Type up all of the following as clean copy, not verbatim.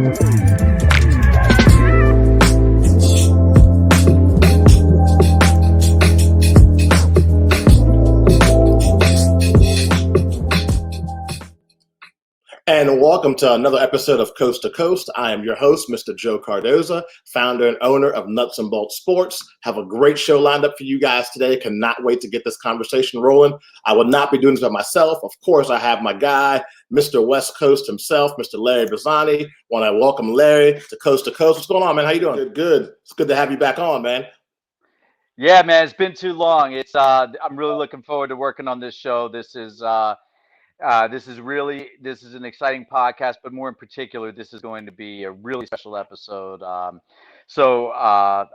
And welcome to another episode of Coast to Coast. I am your host, Mr. Joe Cardoza, founder and owner of Nuts and Bolts Sports. Have a great show lined up for you guys today. Cannot wait to get this conversation rolling. I will not be doing this by myself. Of course, I have my guy, Mr. West Coast himself, Mr. Larry Bazzani. Want to welcome Larry to Coast. What's going on, man? How you doing? Good. It's good to have you back on, man. Yeah, man, it's been too long. I'm really looking forward to working on this show. This is an exciting podcast, but more in particular, this is going to be a really special episode. I'll go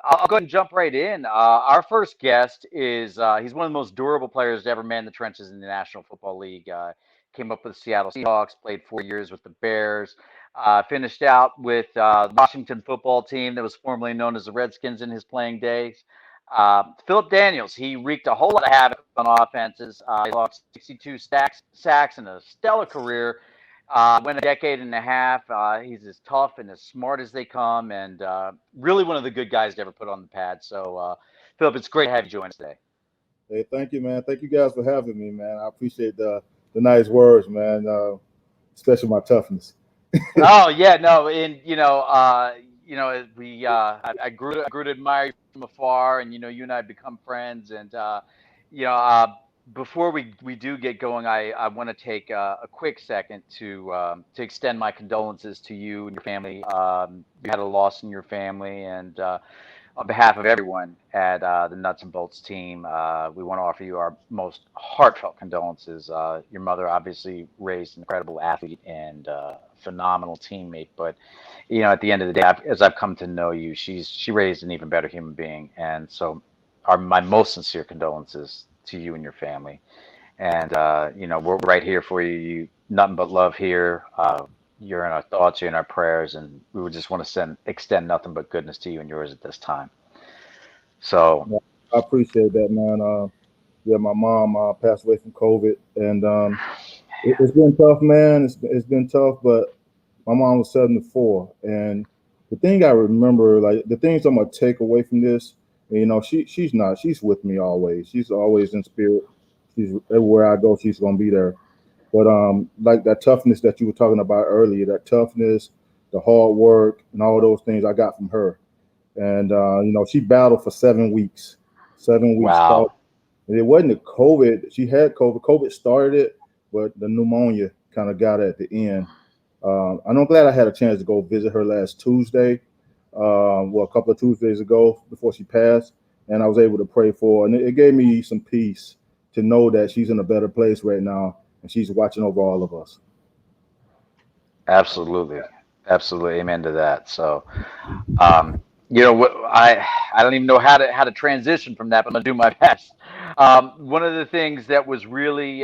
ahead and jump right in. Our first guest is he's one of the most durable players to ever man the trenches in the National Football League. Came up with the Seattle Seahawks, played 4 years with the Bears, finished out with the Washington football team that was formerly known as the Redskins in his playing days. Phillip Daniels, he wreaked a whole lot of havoc on offenses. He lost 62 sacks in a stellar career. Went a decade and a half. He's as tough and as smart as they come, and really one of the good guys to ever put on the pad. So, Phillip, it's great to have you join us today. Hey, thank you, man. Thank you guys for having me, man. I appreciate the nice words, man. Especially my toughness. Oh yeah, no, and I grew to admire you from afar, and you and I have become friends, and before we do get going, I want to take a quick second to extend my condolences to you and your family. You had a loss in your family, and on behalf of everyone at the Nuts and Bolts team, we want to offer you our most heartfelt condolences. Your mother obviously raised an incredible athlete and phenomenal teammate, but at the end of the day, as I've come to know you, she raised an even better human being, and so my most sincere condolences to you and your family. And we're right here for you. Nothing but love here. You're in our thoughts, you're in our prayers, and we would just want to extend nothing but goodness to you and yours at this time. So I appreciate that, man. My mom passed away from COVID, and it's been tough, man. It's been tough, but my mom was 74, and the thing I remember, like the things I'm gonna take away from this, she's with me always. She's always in spirit. She's everywhere I go. She's gonna be there. But like that toughness that you were talking about earlier, that toughness, the hard work, and all those things I got from her. And she battled for 7 weeks. 7 weeks. Wow. And it wasn't the COVID. She had COVID. COVID started it, but the pneumonia kind of got her at the end. I'm glad I had a chance to go visit her last Tuesday. A couple of Tuesdays ago before she passed, and I was able to pray for her. And it gave me some peace to know that she's in a better place right now, and she's watching over all of us. Absolutely. Amen to that. So, I don't even know how to transition from that, but I'm gonna do my best. One of the things that was really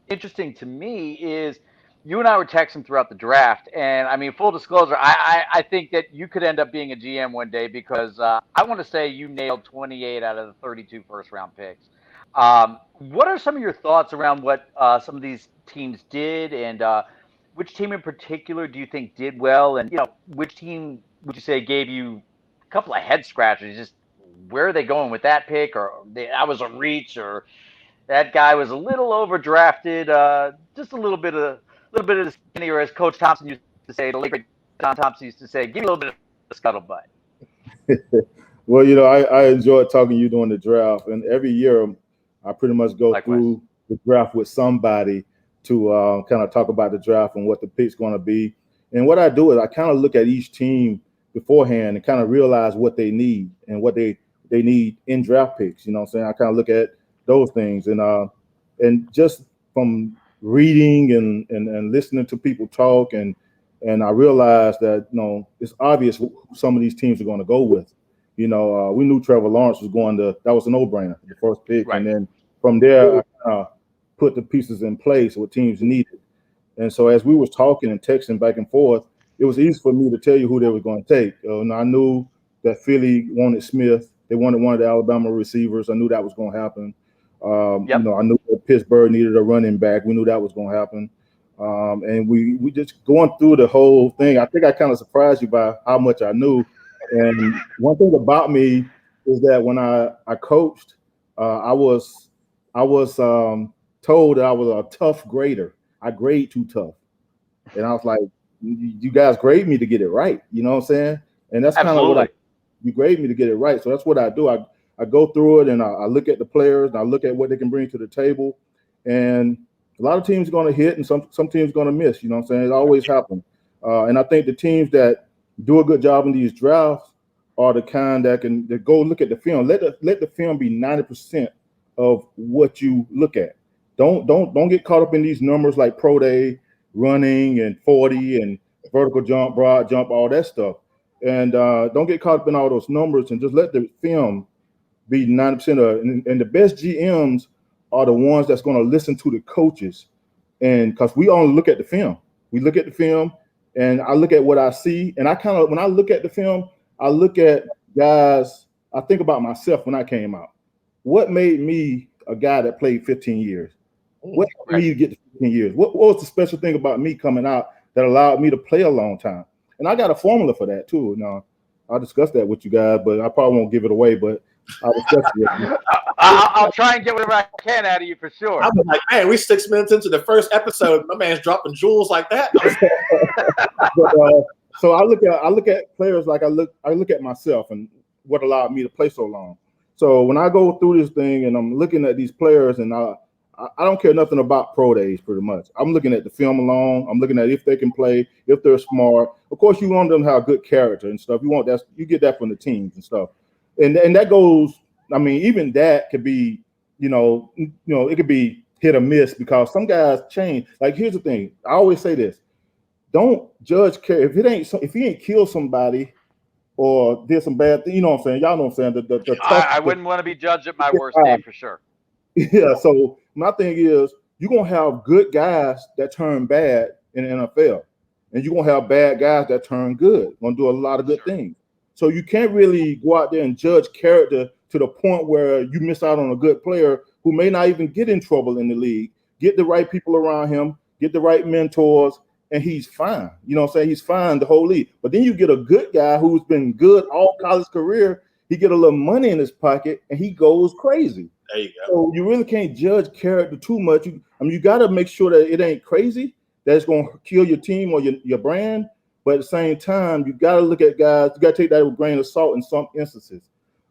interesting to me is you and I were texting throughout the draft, and I mean, full disclosure, I think that you could end up being a GM one day because I want to say you nailed 28 out of the 32 first-round picks. What are some of your thoughts around what some of these teams did, and which team in particular do you think did well, and which team would you say gave you a couple of head scratchers? Just where are they going with that pick, or that was a reach, or that guy was a little overdrafted, just a little bit of the skinny, or as Coach Thompson used to say, the late great John Thompson used to say, give me a little bit of scuttlebutt. Well, I enjoyed talking to you during the draft, and every year I pretty much go through the draft with somebody to kind of talk about the draft and what the pick's going to be. And what I do is I kind of look at each team beforehand and kind of realize what they need and what they need in draft picks. You know what I'm saying? I kind of look at those things, and just from reading and listening to people talk, and I realized that it's obvious who some of these teams are going to go with. We knew Trevor Lawrence was that was a no-brainer, the first pick, right. And then from there I put the pieces in place what teams needed. And so as we was talking and texting back and forth, it was easy for me to tell you who they were going to take. And I knew that Philly wanted Smith. They wanted one of the Alabama receivers. I knew that was going to happen. I knew that Pittsburgh needed a running back. We knew that was going to happen. And we just going through the whole thing. I think I kind of surprised you by how much I knew. And one thing about me is that when I coached, I was told that I was a tough grader. I grade too tough, and I was like, "You guys grade me to get it right." You know what I'm saying? And that's kind of what you grade me to get it right. So that's what I do. I go through it and I look at the players and I look at what they can bring to the table. And a lot of teams are going to hit and some teams are going to miss. You know what I'm saying? It always happens. And I think the teams that do a good job in these drafts are the kind that go look at the film. Let the film be 90% of what you look at. Don't get caught up in these numbers like pro day, running, and 40 and vertical jump, broad jump, all that stuff. And don't get caught up in all those numbers and just let the film be 90% of it. And the best GMs are the ones that's going to listen to the coaches. And because we only look at the film. We look at the film and I look at what I see. And when I look at the film, I look at guys, I think about myself when I came out. What made me a guy that played 15 years? What made me to get to 15 years? What was the special thing about me coming out that allowed me to play a long time? And I got a formula for that too. Now, I'll discuss that with you guys, but I probably won't give it away. But I'll discuss it with you. I'll try and get whatever I can out of you for sure. I was like, man, we 6 minutes into the first episode. My man's dropping jewels like that. So I look at players like I look at myself and what allowed me to play so long. So when I go through this thing and I'm looking at these players and I don't care nothing about pro days pretty much. I'm looking at the film alone. I'm looking at if they can play, if they're smart. Of course, you want them to have good character and stuff. You get that from the teams and stuff. And that goes, I mean, even that could be, it could be hit or miss because some guys change. Like, here's the thing. I always say this. Don't judge character. If he ain't killed somebody or did some bad thing, you know what I'm saying? Y'all know what I'm saying? I wouldn't want to be judged at my worst day for sure. Yeah, so my thing is you're going to have good guys that turn bad in the NFL. And you're going to have bad guys that turn good, going to do a lot of good things. So you can't really go out there and judge character to the point where you miss out on a good player who may not even get in trouble in the league. Get the right people around him, get the right mentors, and he's fine. You know what I'm saying? He's fine the whole league. But then you get a good guy who's been good all college career. He get a little money in his pocket, and he goes crazy. There you go. So you really can't judge character too much. You got to make sure that it ain't crazy, that it's going to kill your team or your brand. But at the same time, you got to look at guys. You got to take that with a grain of salt in some instances.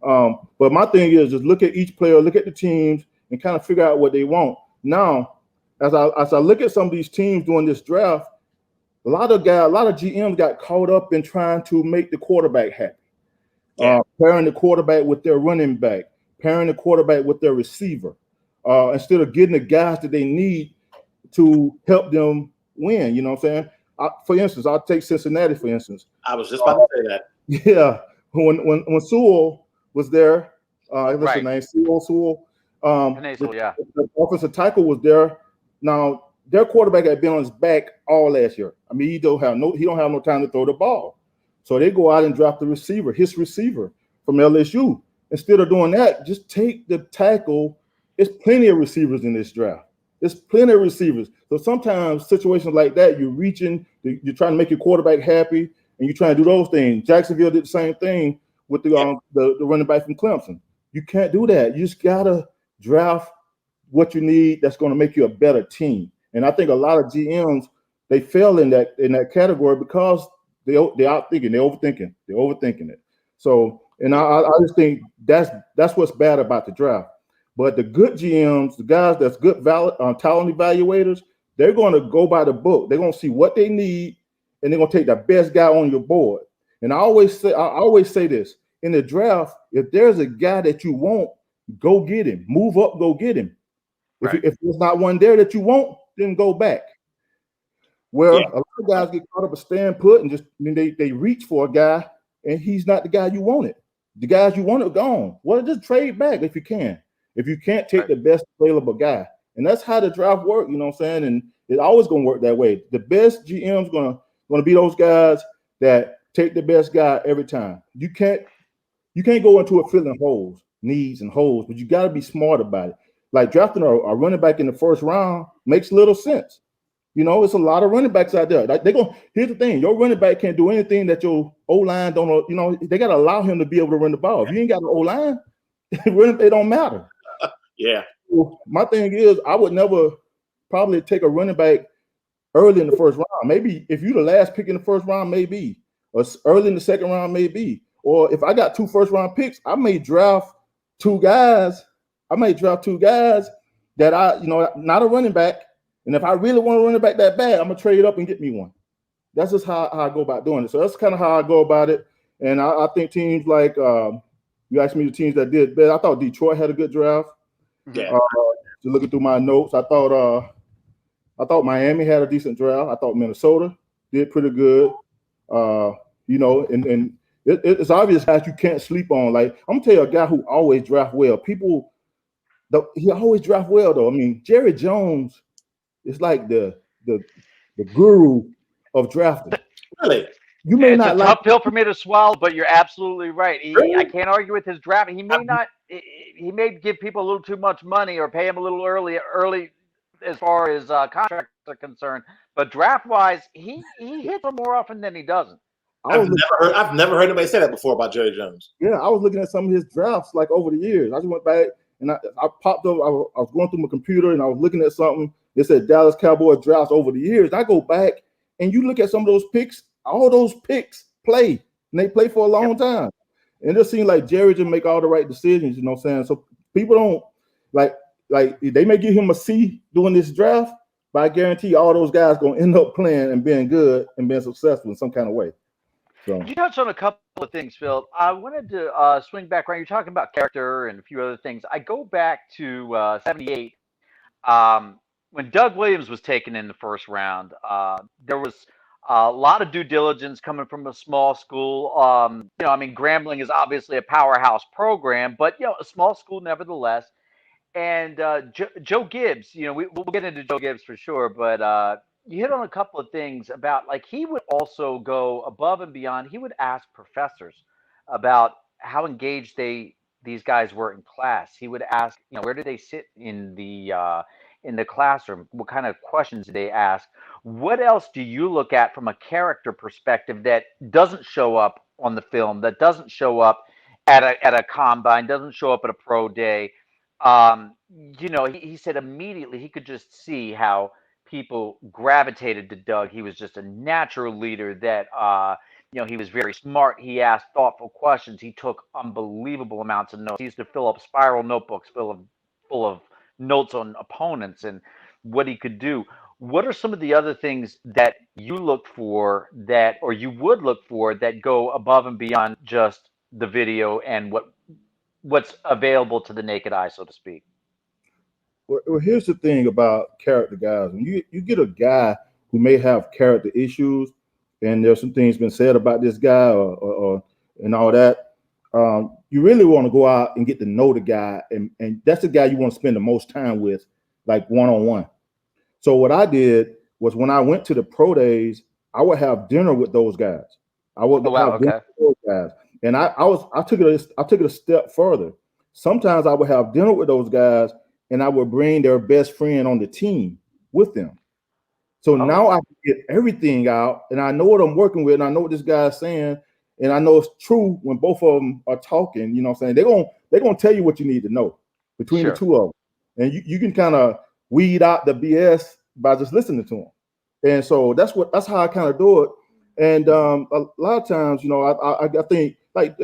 But my thing is just look at each player, look at the teams, and kind of figure out what they want. Now, as I look at some of these teams doing this draft, a lot of GMs got caught up in trying to make the quarterback happy. Pairing the quarterback with their running back, pairing the quarterback with their receiver, instead of getting the guys that they need to help them win. You know what I'm saying? For instance, I'll take Cincinnati, for instance. I was just about to say that. Yeah. When Sewell was there, what's his name? Sewell. The offensive tackle was there. Now, their quarterback had been on his back all last year. I mean, he don't have no time to throw the ball. So they go out and draft his receiver from LSU. Instead of doing that, just take the tackle. There's plenty of receivers in this draft. There's plenty of receivers. So sometimes situations like that, you're trying to make your quarterback happy, and you're trying to do those things. Jacksonville did the same thing with the running back from Clemson. You can't do that. You just gotta draft what you need that's going to make you a better team. And I think a lot of GMs, they fail in that category because they're overthinking it. So, and I just think that's what's bad about the draft. But the good GMs, the guys that's good talent evaluators, they're going to go by the book. They're going to see what they need, and they're going to take the best guy on your board. And I always say this in the draft: if there's a guy that you want, go get him. Move up, go get him. Right. If there's not one there that you want, then go back. Well, a lot of guys get caught up a stand put and they reach for a guy, and he's not the guy you wanted. The guys you wanted are gone. Well, just trade back if you can. If you can't take the best available guy. And that's how the draft works, you know what I'm saying? And it's always going to work that way. The best GM's going to be those guys that take the best guy every time. You can't go into it filling needs and holes, but you got to be smart about it. Like drafting a running back in the first round makes little sense. It's a lot of running backs out there. Like here's the thing: your running back can't do anything that your O-line don't. They got to allow him to be able to run the ball. If you ain't got an O-line, it don't matter. Yeah. So my thing is, I would never probably take a running back early in the first round. Maybe if you're the last pick in the first round, maybe, or early in the second round, maybe. Or if I got 2 first-round picks, I may draft 2 guys. That not a running back. And if I really want to run it back that bad, I'm gonna trade up and get me one. That's just how I go about doing it. So that's kind of how I go about it. And I think teams like you asked me the teams that did better. I thought Detroit had a good draft. Yeah. Just looking through my notes, I thought Miami had a decent draft. I thought Minnesota did pretty good. And it's obvious that you can't sleep on. Like, I'm gonna tell you a guy who always draft well. He always draft well though. I mean, Jerry Jones is like the guru of drafting. Really? You may it's not a tough pill for me to swallow, but you're absolutely right. I can't argue with his draft. He may give people a little too much money or pay him a little early as far as contracts are concerned. But draft wise, he hits them more often than he doesn't. I've never heard anybody say that before about Jerry Jones. Yeah, I was looking at some of his drafts like over the years. I just went back and I popped up. I was going through my computer and I was looking at something. It said Dallas Cowboys drafts over the years. I go back and you look at some of those picks. All those picks play, and they play for a long time. And it just seems like Jerry just make all the right decisions. You know what I'm saying? So people don't like they may give him a C doing this draft, but I guarantee all those guys gonna end up playing and being good and being successful in some kind of way. So you touched on a couple of things, Phil. I wanted to swing back around. You're talking about character and a few other things. I go back to '78 when Doug Williams was taken in the first round. There was a lot of due diligence coming from a small school. Grambling is obviously a powerhouse program, but a small school nevertheless. And Joe Gibbs, we'll get into Joe Gibbs for sure, but you hit on a couple of things about, like, he would also go above and beyond. He would ask professors about how engaged these guys were in class. He would ask, where do they sit in the classroom? What kind of questions do they ask? What else do you look at from a character perspective that doesn't show up on the film, that doesn't show up at a combine, doesn't show up at a pro day? He said immediately he could just see how people gravitated to Doug. He was just a natural leader that, he was very smart. He asked thoughtful questions. He took unbelievable amounts of notes. He used to fill up spiral notebooks full of notes on opponents and what he could do. What are some of the other things that you look for or you would look for that go above and beyond just the video and what's available to the naked eye, so to speak? Well, here's the thing about character guys. When you get a guy who may have character issues, and there's some things been said about this guy or and all that, you really want to go out and get to know the guy, and that's the guy you want to spend the most time with, like one-on-one. So what I did was, when I went to the pro days, I would have dinner with those guys. I would have dinner with those guys. And I took it a step further. Sometimes I would have dinner with those guys, and I would bring their best friend on the team with them. So now I can get everything out, and I know what I'm working with, and I know what this guy's saying, and I know it's true when both of them are talking. You know what I'm saying? They're gonna tell you what you need to know between the two of them, and you can kind of weed out the BS by just listening to them. And so that's how I kind of do it. And a lot of times, I think, like,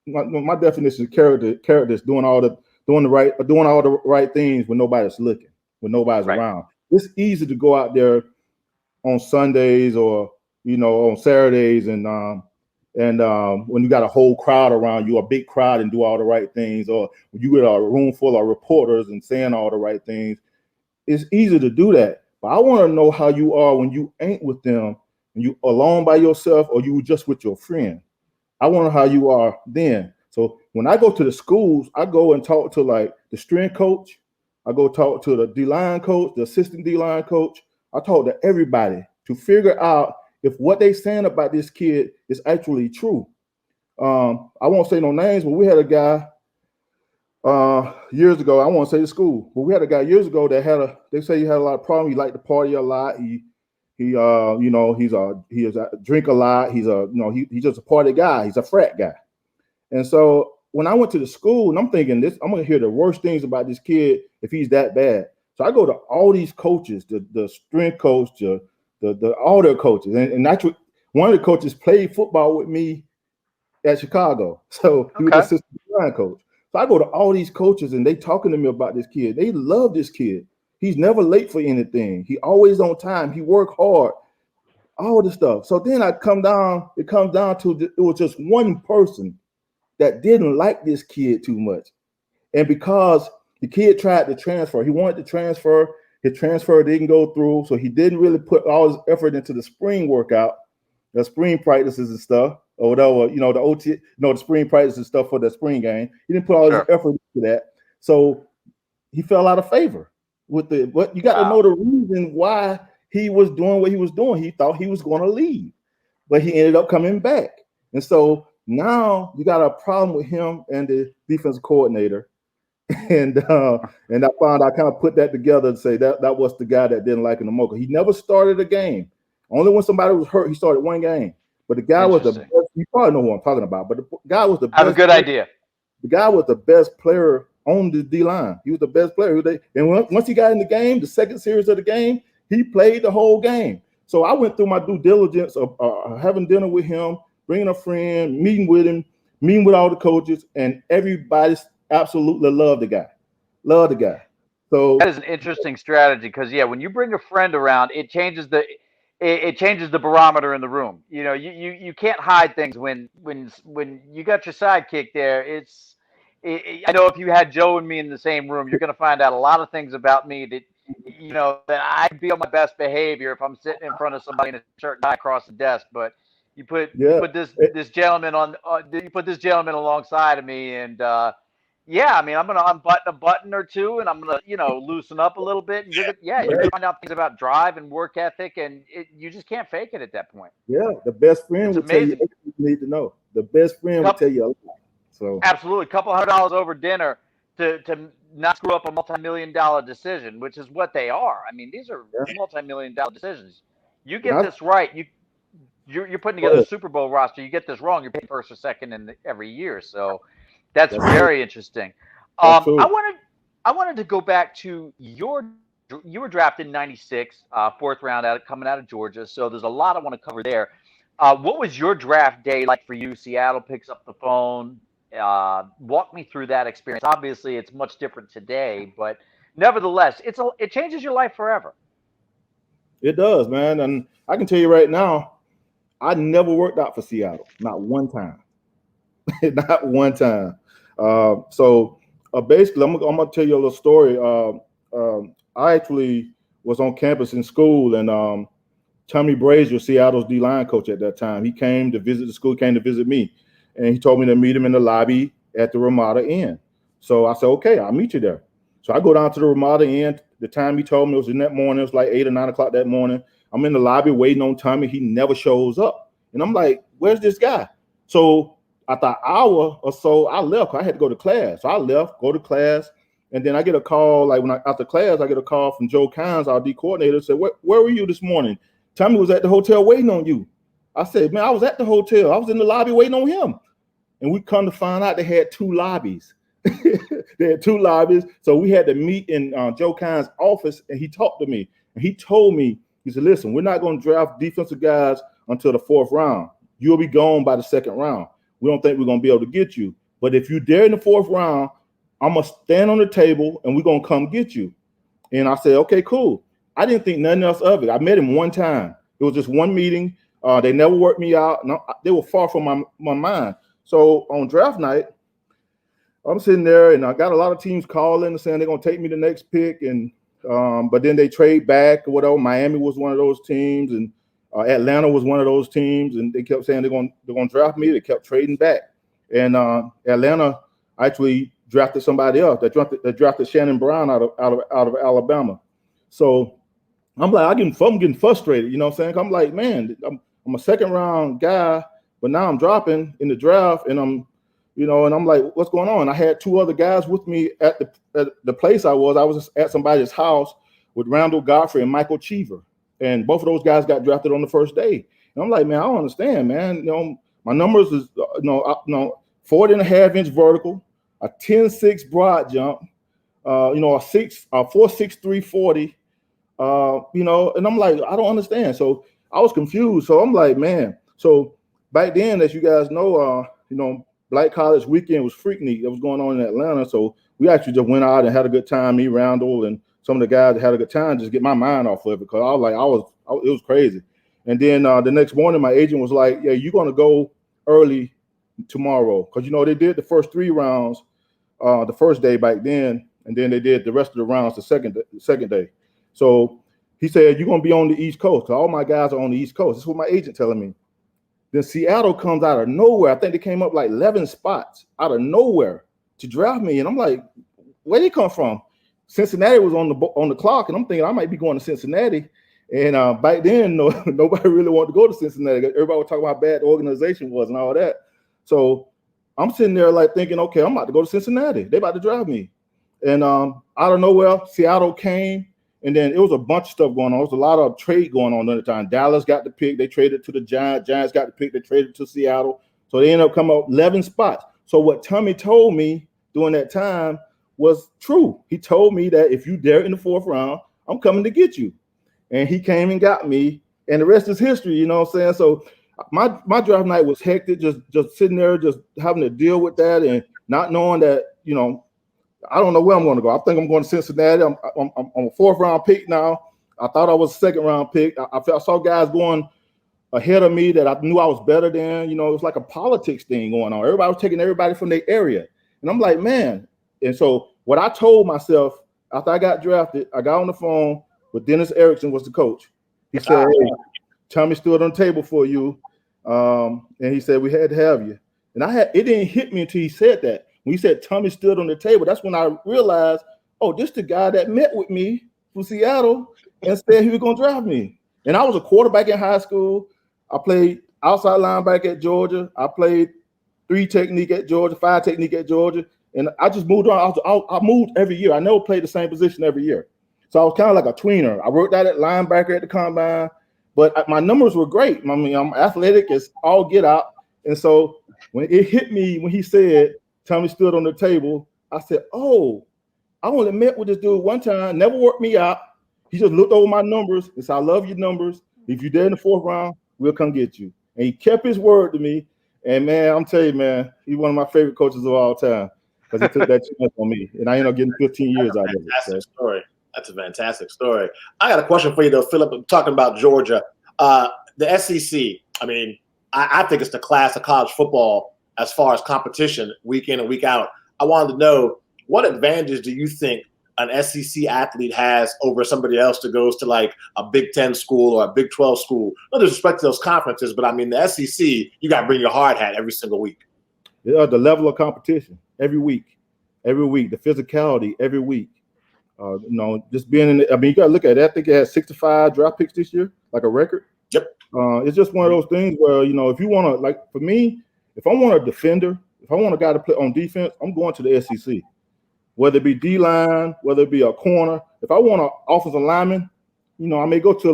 my definition of character is doing all the right things when nobody's looking, when nobody's around. It's easy to go out there on Sundays or on Saturdays and when you got a whole crowd around you, a big crowd, and do all the right things, or when you get a room full of reporters and saying all the right things. It's easy to do that, but I want to know how you are when you ain't with them, and you alone by yourself, or you just with your friend. I want to know how you are then. So when I go to the schools, I go and talk to, like, the strength coach. I go talk to the D-line coach, the assistant D-line coach. I talk to everybody to figure out if what they saying about this kid is actually true. I won't say no names, but we had a guy years ago. I won't say the school, but we had a guy years ago that they say he had a lot of problems. He liked to party a lot. He He drink a lot. He's he's just a party guy. He's a frat guy. And so when I went to the school, and I'm thinking I'm gonna hear the worst things about this kid if he's that bad. So I go to all these coaches, the strength coach, the all their coaches, and actually one of the coaches played football with me at Chicago. So he was the assistant line coach. So I go to all these coaches and they talking to me about this kid. They love this kid. He's never late for anything. He always on time. He work hard. All this stuff. So then it comes down to it was just one person that didn't like this kid too much. And because the kid tried to transfer, he wanted to transfer, his transfer didn't go through. So he didn't really put all his effort into the spring workout, the spring practices and stuff, or whatever, the OT, the spring practices and stuff for the spring game. He didn't put all his effort into that. So he fell out of favor but you got to know the reason why he was doing what he was doing. He thought he was going to leave, but he ended up coming back. And so now you got a problem with him and the defensive coordinator. And I kind of put that together and say that was the guy that didn't like him the most. He never started a game. Only when somebody was hurt, he started one game. But the guy was the best. You probably know who I'm talking about. But the guy was the best. I have a good idea. The guy was the best player on the D-line. He was the best player. And once he got in the game, the second series of the game, he played the whole game. So I went through my due diligence of having dinner with him, bringing a friend, meeting with him, meeting with all the coaches, and everybody absolutely loved the guy. Love the guy. So that is an interesting strategy because when you bring a friend around, it changes the barometer in the room. You can't hide things when you got your sidekick there. I know if you had Joe and me in the same room, you're going to find out a lot of things about me that that I be on my best behavior if I'm sitting in front of somebody in a shirt and tie across the desk. But you put this gentleman alongside of me, and I'm gonna unbutton a button or two, and I'm gonna loosen up a little bit, and you're gonna find out things about drive and work ethic, and you just can't fake it at that point. Yeah, the best friend will tell you everything you need to know. The best friend will tell you a lot. So absolutely, $200 over dinner to not screw up a multi-million-dollar decision, which is what they are. I mean, these are multi-million-dollar decisions. You get this right, you're putting together a Super Bowl roster. You get this wrong, you're paying first or second every year. So that's very interesting. I wanted to go back to you were drafted in '96, fourth round coming out of Georgia. So there's a lot I want to cover there. What was your draft day like for you? Seattle picks up the phone. Walk me through that experience. Obviously, it's much different today, but nevertheless, it changes your life forever. It does, man. And I can tell you right now, I never worked out for Seattle, not one time, not one time. So basically, I'm gonna tell you a little story. I actually was on campus in school, and Tommy Brazier, Seattle's D-line coach at that time, he came to visit the school, came to visit me. And he told me to meet him in the lobby at the Ramada Inn. So I said, okay, I'll meet you there. So I go down to the Ramada Inn. The time he told me was in that morning. It was like 8 or 9 o'clock that morning. I'm in the lobby waiting on Tommy. He never shows up. And I'm like, where's this guy? So after an hour or so, I left. I had to go to class. So I left, go to class. And then I get a call, like after class, I get a call from Joe Kynes, our D coordinator, said, where were you this morning? Tommy was at the hotel waiting on you. I said, man, I was at the hotel. I was in the lobby waiting on him. And we come to find out they had 2 lobbies. They had 2 lobbies. So we had to meet in Joe Kynes' office, and he talked to me. And he told me, he said, listen, we're not going to draft defensive guys until the 4th round. You'll be gone by the 2nd round. We don't think we're going to be able to get you. But if you're there in the 4th round, I'm going to stand on the table, and we're going to come get you. And I said, okay, cool. I didn't think nothing else of it. I met him one time. It was just one meeting. They never worked me out. No, they were far from my mind. So on draft night, I'm sitting there, and I got a lot of teams calling and saying they're going to take me the next pick, and but then they trade back or whatever. Miami was one of those teams, and Atlanta was one of those teams, and they kept saying they're going to draft me. They kept trading back, and Atlanta actually drafted somebody else. They drafted Shannon Brown out of Alabama. So I'm like, I'm getting frustrated, you know what I'm saying? I'm like, man, I'm a 2nd round guy, but now I'm dropping in the draft, and I'm like, what's going on? I had 2 other guys with me at the place I was. I was at somebody's house with Randall Godfrey and Michael Cheever. and both of those guys got drafted on the first day. And I'm like, man, I don't understand, man. My numbers is 40.5-inch vertical, a 10.6 broad jump, a 4.63 40. And I'm like, I don't understand. So I was confused. So I'm like, man. So back then, as you guys know, Black College Weekend was Freaknik that was going on in Atlanta. So we actually just went out and had a good time. Me, Randall, and some of the guys that had a good time, just get my mind off of it, because it was crazy. And then the next morning, my agent was like, yeah, you're going to go early tomorrow, because they did the first 3 rounds the first day back then, and then they did the rest of the rounds the second day. So he said, you're going to be on the East Coast. All my guys are on the East Coast. This is what my agent telling me. Then Seattle comes out of nowhere. I think they came up like 11 spots out of nowhere to draft me. And I'm like, where they come from? Cincinnati was on the clock, and I'm thinking I might be going to Cincinnati. And back then, nobody really wanted to go to Cincinnati. Everybody was talking about how bad the organization was and all that. So I'm sitting there like thinking, okay, I'm about to go to Cincinnati. They about to draft me. And out of nowhere, Seattle came. And then it was a bunch of stuff going on. There was a lot of trade going on at the time. Dallas got the pick. They traded to the Giants. Giants got the pick. They traded to Seattle. So they ended up coming up 11 spots. So what Tommy told me during that time was true. He told me that if you dare in the 4th round, I'm coming to get you. And he came and got me. And the rest is history, you know what I'm saying? So my draft night was hectic, just sitting there, just having to deal with that and not knowing that, I don't know where I'm going to go. I think I'm going to Cincinnati. I'm a 4th round pick now. I thought I was a 2nd round pick. I saw guys going ahead of me that I knew I was better than. It was like a politics thing going on. Everybody was taking everybody from their area. And I'm like, man. And so what I told myself after I got drafted, I got on the phone with Dennis Erickson, was the coach. He said, hey, Tommy stood on the table for you. And he said, we had to have you. And it didn't hit me until he said that. When he said Tommy stood on the table, that's when I realized, oh, this the guy that met with me from Seattle and said he was going to draft me. And I was a quarterback in high school. I played outside linebacker at Georgia. I played 3 technique at Georgia, 5 technique at Georgia. And I just moved on. I moved every year. I never played the same position every year. So I was kind of like a tweener. I worked out at linebacker at the combine, but my numbers were great. I mean, I'm athletic as all get out. And so when it hit me, when he said, Tommy stood on the table, I said, oh, I only met with this dude one time, never worked me out. He just looked over my numbers and said, I love your numbers. If you're there in the 4th round, we'll come get you. And he kept his word to me. And man, I'm telling you, man, he's one of my favorite coaches of all time, because he took that chance on me. And I ended up getting 15 years out of it. Fantastic story. That's a fantastic story. I got a question for you, though, Phillip. Talking about Georgia, the SEC. I mean, I think it's the class of college football as far as competition week in and week out. I wanted to know, what advantage do you think an SEC athlete has over somebody else that goes to like a Big 10 school or a Big 12 school? No disrespect to those conferences, but I mean, the SEC, you got to bring your hard hat every single week. Yeah, the level of competition every week, the physicality every week. Just being in. You got to look at it. I think it had 65 draft picks this year, like a record. Yep. It's just one of those things where if you want to, like for me, if I want a defender, if I want a guy to play on defense, I'm going to the SEC. Whether it be D-line, whether it be a corner. If I want an offensive lineman, I may go to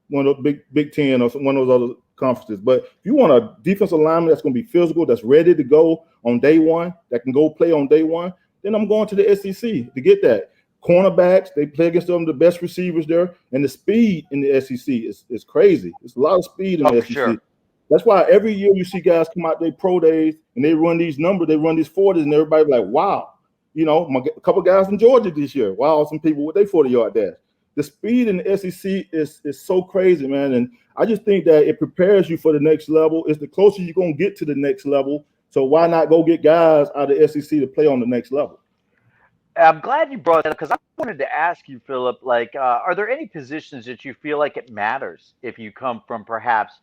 one of the Big 10 or one of those other conferences. But if you want a defensive lineman that's going to be physical, that's ready to go on day one, that can go play on day one, then I'm going to the SEC to get that. Cornerbacks, they play against some of the best receivers there, and the speed in the SEC is crazy. It's a lot of speed in the SEC. Sure. That's why every year you see guys come out their pro days and they run these numbers, they run these 40s, and everybody's like, wow. A couple guys from Georgia this year. Wow, some people with their 40-yard dash. The speed in the SEC is so crazy, man. And I just think that it prepares you for the next level. It's the closer you're going to get to the next level. So why not go get guys out of the SEC to play on the next level? I'm glad you brought that up, because I wanted to ask you, Phillip, are there any positions that you feel like it matters if you come from perhaps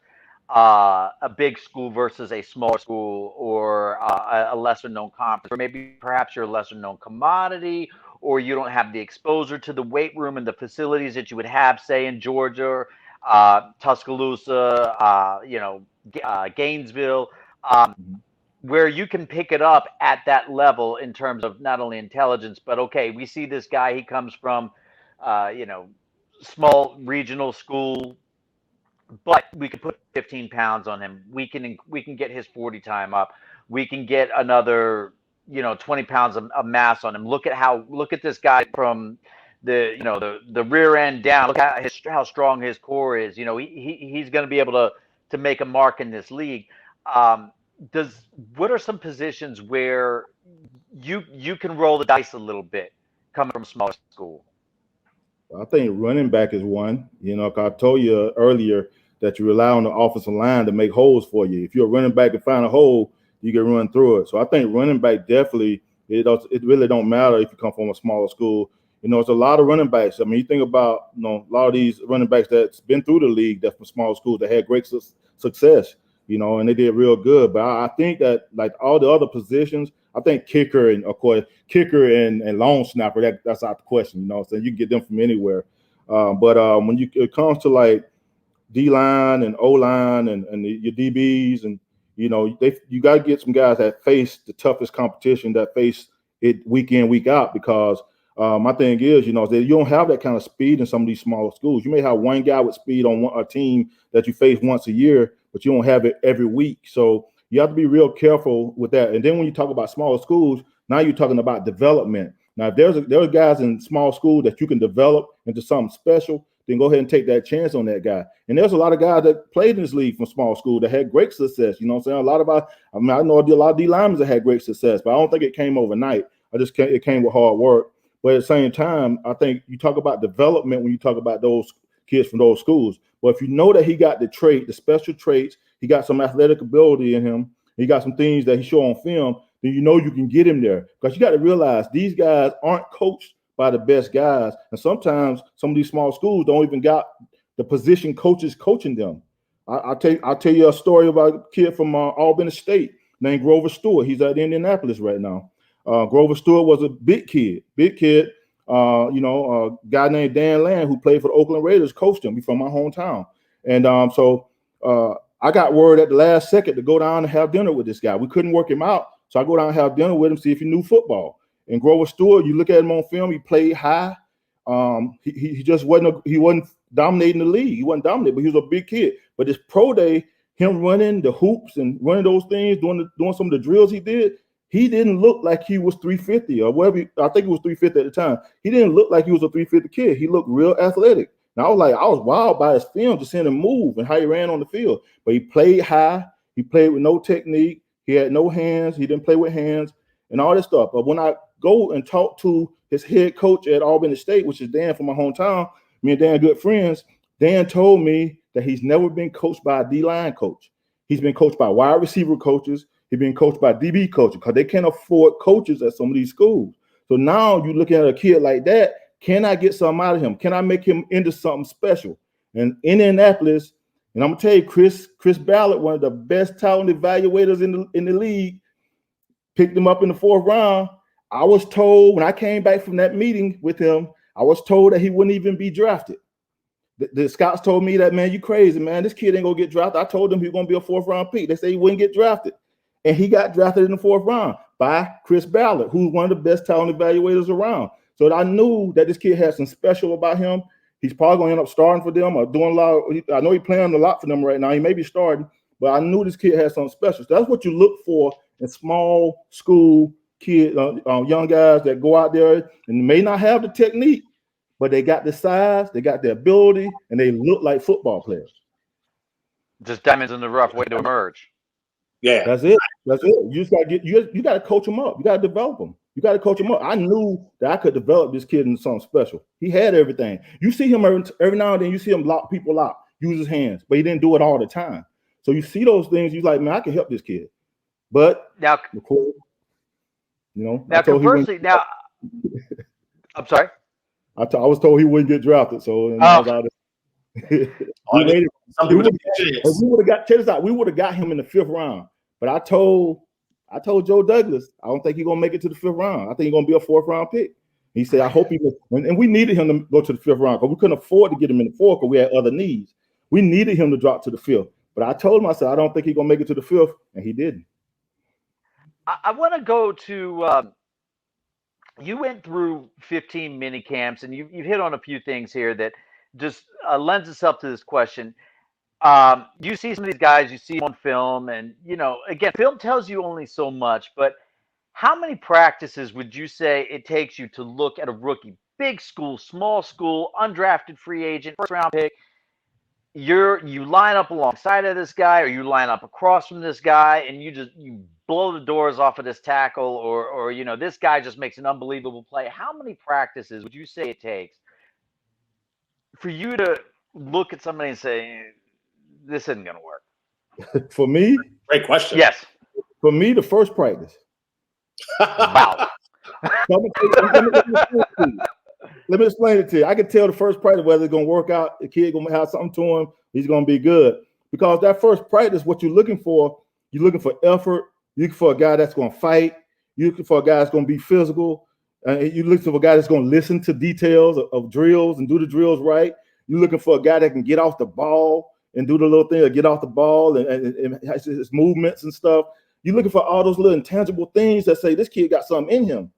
a big school versus a smaller school, or a lesser known conference, or maybe perhaps you're a lesser known commodity, or you don't have the exposure to the weight room and the facilities that you would have, say, in Georgia, Tuscaloosa, Gainesville, where you can pick it up at that level in terms of not only intelligence, but okay, we see this guy, he comes from, small regional school, but we can put 15 pounds on him. We can get his 40 time up. We can get another 20 pounds of mass on him. Look at this guy from the rear end down. Look at how strong his core is. He's going to be able to make a mark in this league. What are some positions where you can roll the dice a little bit coming from a smaller school? I think running back is one. I told you earlier that you rely on the offensive line to make holes for you. If you're a running back and find a hole, you can run through it. So I think running back definitely, it really don't matter if you come from a smaller school. It's a lot of running backs. I mean, you think about, a lot of these running backs that's been through the league that's from small schools that had great success, and they did real good. But I think that, like all the other positions, I think kicker and, of course, and long snapper, that's out the question, so you can get them from anywhere. But when it comes to like D-line and O-line and your DBs, and you got to get some guys that face the toughest competition, that face it week in, week out, because my thing is, that you don't have that kind of speed in some of these smaller schools. You may have one guy with speed on a team that you face once a year, but you don't have it every week. So you have to be real careful with that. And then when you talk about smaller schools, now you're talking about development. Now, if there's guys in small school that you can develop into something special, then go ahead and take that chance on that guy. And there's a lot of guys that played in this league from small school that had great success. You know what I'm saying? I know a lot of D linemen that had great success, but I don't think it came overnight. It came with hard work. But at the same time, I think you talk about development when you talk about those kids from those schools. But if you know that he got the special traits, he got some athletic ability in him, he got some things that he show on film, then you can get him there. Because you got to realize these guys aren't coached by the best guys. And sometimes some of these small schools don't even got the position coaches coaching them. I'll tell you a story about a kid from Albany State named Grover Stewart. He's at Indianapolis right now. Grover Stewart was a big kid. A guy named Dan Land, who played for the Oakland Raiders, coached him. He's from my hometown. And so I got word at the last second to go down and have dinner with this guy. We couldn't work him out. So I go down and have dinner with him, see if he knew football. And Grover Stewart, you look at him on film, he played high. He just wasn't dominating the league. He wasn't dominating, but he was a big kid. But this pro day, him running the hoops and running those things, doing some of the drills he did, he didn't look like he was 350 or whatever. I think he was 350 at the time. He didn't look like he was a 350 kid. He looked real athletic. And I was wild by his film, just seeing him move and how he ran on the field. But he played high. He played with no technique. He had no hands. He didn't play with hands and all this stuff. But when I go and talk to his head coach at Albany State, which is Dan from my hometown, me and Dan good friends, Dan told me that he's never been coached by a D-line coach. He's been coached by wide receiver coaches. He's been coached by DB coaches because they can't afford coaches at some of these schools. So now you look at a kid like that, can I get something out of him? Can I make him into something special? And Indianapolis, and I'm going to tell you, Chris Ballard, one of the best talent evaluators in the league, picked him up in the 4th round. I was told when I came back from that meeting with him, I was told that he wouldn't even be drafted. The scouts told me that, man, you crazy, man. This kid ain't going to get drafted. I told him he was going to be a 4th round pick. They say he wouldn't get drafted. And he got drafted in the 4th round by Chris Ballard, who's one of the best talent evaluators around. So I knew that this kid had some special about him. He's probably going to end up starting for them or doing a lot. I know he's playing a lot for them right now. He may be starting, but I knew this kid had something special. So that's what you look for in small school kids, young guys that go out there and may not have the technique, but they got the size, they got the ability, and they look like football players. Just diamonds in the rough way to emerge. Yeah, that's it. You just got to you got to coach them up. You got to develop them. You got to coach him up. I knew that I could develop this kid into something special. He had everything. You see him every now and then. You see him lock people out, use his hands, but he didn't do it all the time. So you see those things. You're like, man, I can help this kid. But now, now conversely, now I'm sorry. I was told he wouldn't get drafted. So we would have got him in the 5th round. But I told Joe Douglas, I don't think he's gonna make it to the 5th round. I think he's gonna be a 4th round pick. He said, I hope he will. And we needed him to go to the 5th round because we couldn't afford to get him in the 4th because we had other needs. We needed him to drop to the 5th. But I told him, I said, I don't think he's gonna make it to the 5th, and he didn't. I want to go to you went through 15 mini camps, and you hit on a few things here that just lends itself to this question. You see some of these guys, you see them on film, and again, film tells you only so much. But how many practices would you say it takes you to look at a rookie, big school, small school, undrafted free agent, first round pick? You line up alongside of this guy, or you line up across from this guy, and you blow the doors off of this tackle, or this guy just makes an unbelievable play. How many practices would you say it takes for you to look at somebody and say, this isn't going to work? For me, great question. Yes. For me, the first practice. Wow. Let me explain it to you. I can tell the first practice whether it's going to work out. The kid going to have something to him. He's going to be good. Because that first practice, what you're looking for effort. You're looking for a guy that's going to fight. You're looking for a guy that's going to be physical. You're looking for a guy that's going to listen to details of drills and do the drills right. You're looking for a guy that can get off the ball and do the little thing, or get off the ball and his movements and stuff. You're looking for all those little intangible things that say this kid got something in him.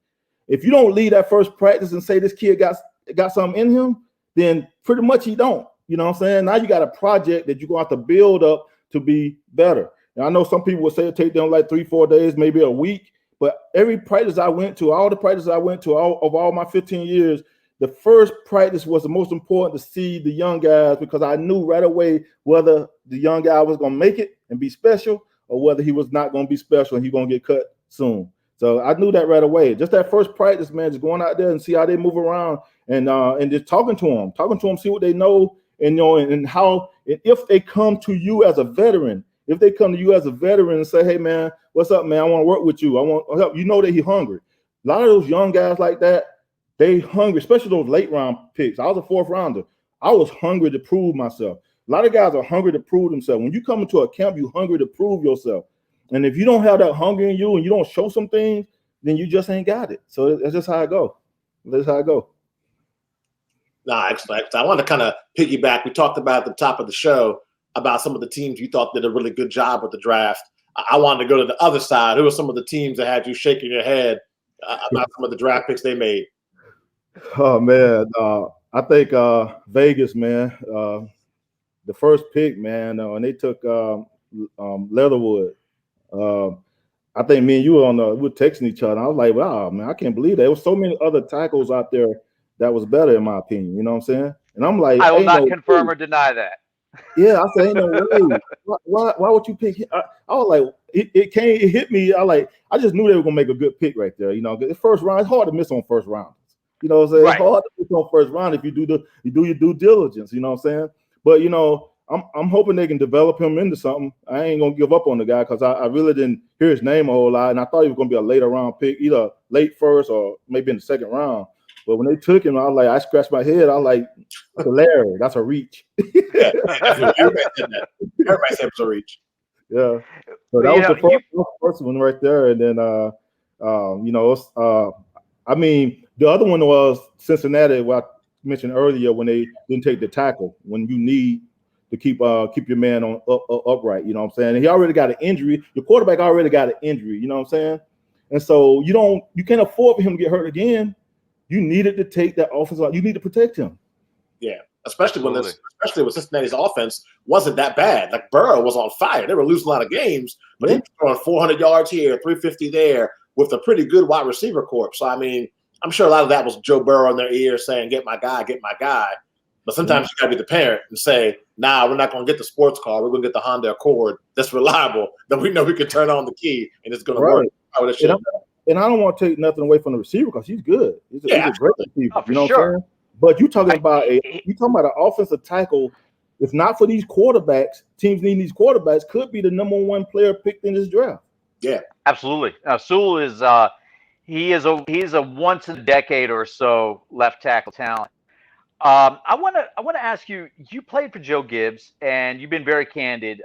If you don't leave that first practice and say this kid got something in him, then pretty much he don't. You know what I'm saying? Now you got a project that you're going to have to build up to be better. And I know some people will say it take them like 3-4 days, maybe a week. But every practice I went to, all the practices I went to, all my 15 years, the first practice was the most important to see the young guys, because I knew right away whether the young guy was going to make it and be special, or whether he was not going to be special and he's going to get cut soon. So I knew that right away. Just that first practice, man, just going out there and see how they move around and just talking to them, see what they know, and and how, and if they come to you as a veteran, and say, hey man, what's up, man? I want to work with you. I want to help. You know that he's hungry. A lot of those young guys like that, they hungry, especially those late round picks. I was a 4th rounder. I was hungry to prove myself. A lot of guys are hungry to prove themselves. When you come into a camp, you're hungry to prove yourself. And if you don't have that hunger in you and you don't show some things, then you just ain't got it. So that's just how I go. That's how I go. Nah, excellent. I want to kind of piggyback. We talked about at the top of the show about some of the teams you thought did a really good job with the draft. I wanted to go to the other side. Who are some of the teams that had you shaking your head about some of the draft picks they made? Oh, man. I think Vegas, man. The first pick, man, and they took Leatherwood. I think me and you were texting each other. I was like, wow, man, I can't believe that. There was so many other tackles out there that was better, in my opinion. You know what I'm saying? And I'm like, I will not confirm or deny that. Yeah, I said, ain't no way. Why would you pick him? I was like, it hit me. I just knew they were gonna make a good pick right there. The first round, it's hard to miss on first round. You know what I'm saying? Right. It's hard to miss on first round if you do your due diligence. You know what I'm saying? But I'm hoping they can develop him into something. I ain't gonna give up on the guy, because I really didn't hear his name a whole lot, and I thought he was gonna be a later round pick, either late first or maybe in the second round. But when they took him, I scratched my head. I was like, that's hilarious. That's a reach. Yeah, everybody said that. Everybody said it was a reach. Yeah. So that was the first one right there. And then, I mean, the other one was Cincinnati, what I mentioned earlier, when they didn't take the tackle, when you need to keep your man on upright. You know what I'm saying? And he already got an injury. Your quarterback already got an injury. You know what I'm saying? And so you can't afford for him to get hurt again. You needed to take that offense out. You need to protect him. Yeah, especially when Cincinnati's offense wasn't that bad. Like Burrow was on fire. They were losing a lot of games, but he was throwing 400 yards here, 350 there, with a pretty good wide receiver corps. So I mean, I'm sure a lot of that was Joe Burrow in their ear saying, "Get my guy, get my guy." But sometimes you got to be the parent and say, "Nah, we're not going to get the sports car. We're going to get the Honda Accord that's reliable, that we know we can turn on the key and it's going to work." And I don't want to take nothing away from the receiver, because he's good. He's a great receiver. You know what I'm saying? But you're talking about an offensive tackle. If not for these quarterbacks, teams needing these quarterbacks, could be the number one player picked in this draft. Yeah, absolutely. Sewell is he's a once in a decade or so left tackle talent. I want to ask you. You played for Joe Gibbs, and you've been very candid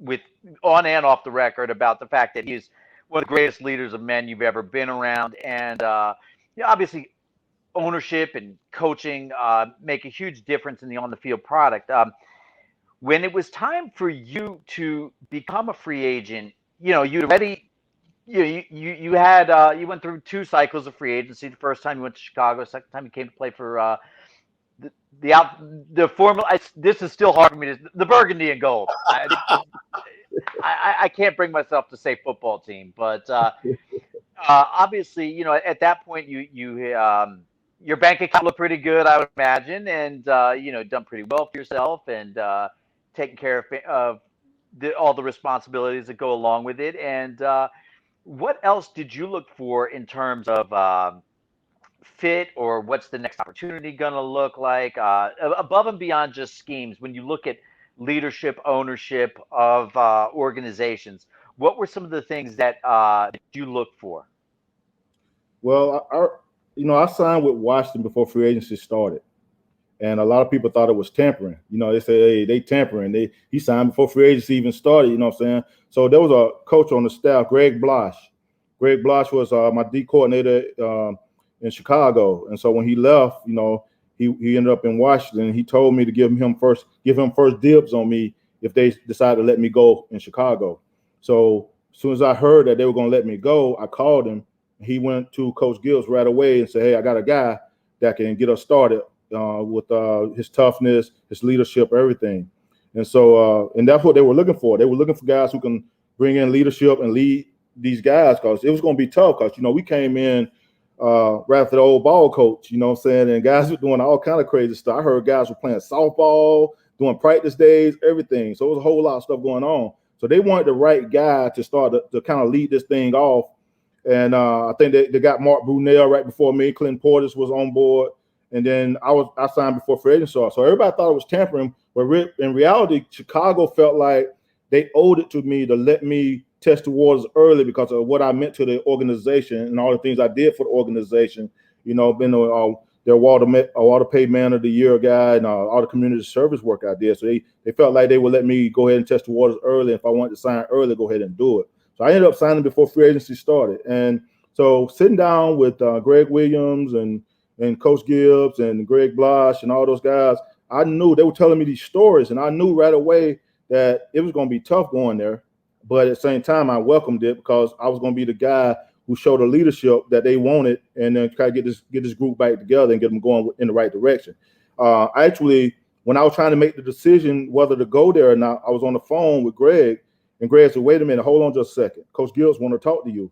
with on and off the record about the fact that he's one of the greatest leaders of men you've ever been around, and obviously ownership and coaching make a huge difference in the on the field product. When it was time for you to become a free agent, you already you went through 2 cycles of free agency. The first time you went to Chicago, the second time you came to play for the formula. This is still hard for me. The burgundy and gold. I can't bring myself to say football team, but obviously, at that point, your bank account looked pretty good, I would imagine, and done pretty well for yourself, and taking care of all the responsibilities that go along with it. And what else did you look for in terms of fit, or what's the next opportunity going to look like, above and beyond just schemes? When you look at leadership, ownership of organizations, what were some of the things that you look for? Well, I signed with Washington before free agency started, and a lot of people thought it was tampering. They say, hey, they tampering. He signed before free agency even started. You know what I'm saying? So there was a coach on the staff, Greg Blosh. Greg Blosh was my D coordinator in Chicago, and so when he left, he ended up in Washington. He told me to give him first dibs on me if they decided to let me go in Chicago. So as soon as I heard that they were going to let me go, I called him. He went to Coach Gibbs right away and said, hey, I got a guy that can get us started with his toughness, his leadership, everything. And so, and that's what they were looking for. They were looking for guys who can bring in leadership and lead these guys, because it was going to be tough, because, we came in right after the old ball coach, you know what I'm saying? And guys were doing all kind of crazy stuff. I heard guys were playing softball, doing practice days, everything. So it was a whole lot of stuff going on. So they wanted the right guy to start to kind of lead this thing off. And I think they got Mark Brunell right before me. Clinton Portis was on board. And then I signed before free agency. So everybody thought it was tampering. But in reality, Chicago felt like they owed it to me to let me test the waters early because of what I meant to the organization and all the things I did for the organization. Been their water pay man of the year guy and all the community service work I did. So they felt like they would let me go ahead and test the waters early. If I wanted to sign early, go ahead and do it. So I ended up signing before free agency started. And so sitting down with Greg Williams and Coach Gibbs and Greg Blosh and all those guys, I knew they were telling me these stories, and I knew right away that it was going to be tough going there. But at the same time, I welcomed it because I was going to be the guy who showed the leadership that they wanted, and then try to get this group back together and get them going in the right direction. Actually, when I was trying to make the decision whether to go there or not, I was on the phone with Greg, and Greg said, wait a minute, hold on just a second. Coach Gibbs want to talk to you.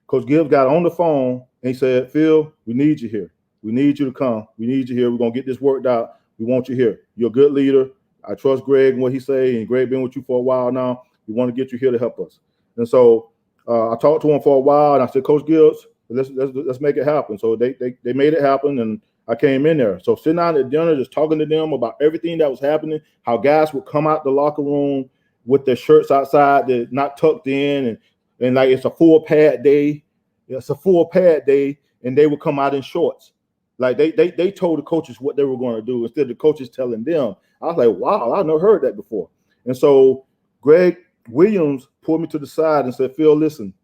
Coach Gibbs got on the phone, and he said, Phil, we need you here. We need you to come. We need you here. We're going to get this worked out. We want you here. You're a good leader. I trust Greg and what he say, and Greg been with you for a while now. We want to get you here to help us. And so I talked to him for a while, and I said, Coach Gibbs, let's make it happen. So they made it happen, and I came in there. So sitting down at dinner, just talking to them about everything that was happening, how guys would come out the locker room with their shirts outside, they're not tucked in, and like it's a full pad day. It's a full pad day, and they would come out in shorts. Like they told the coaches what they were going to do instead of the coaches telling them. I was like, wow, I've never heard that before. And so Greg Williams pulled me to the side and said, Phil, listen,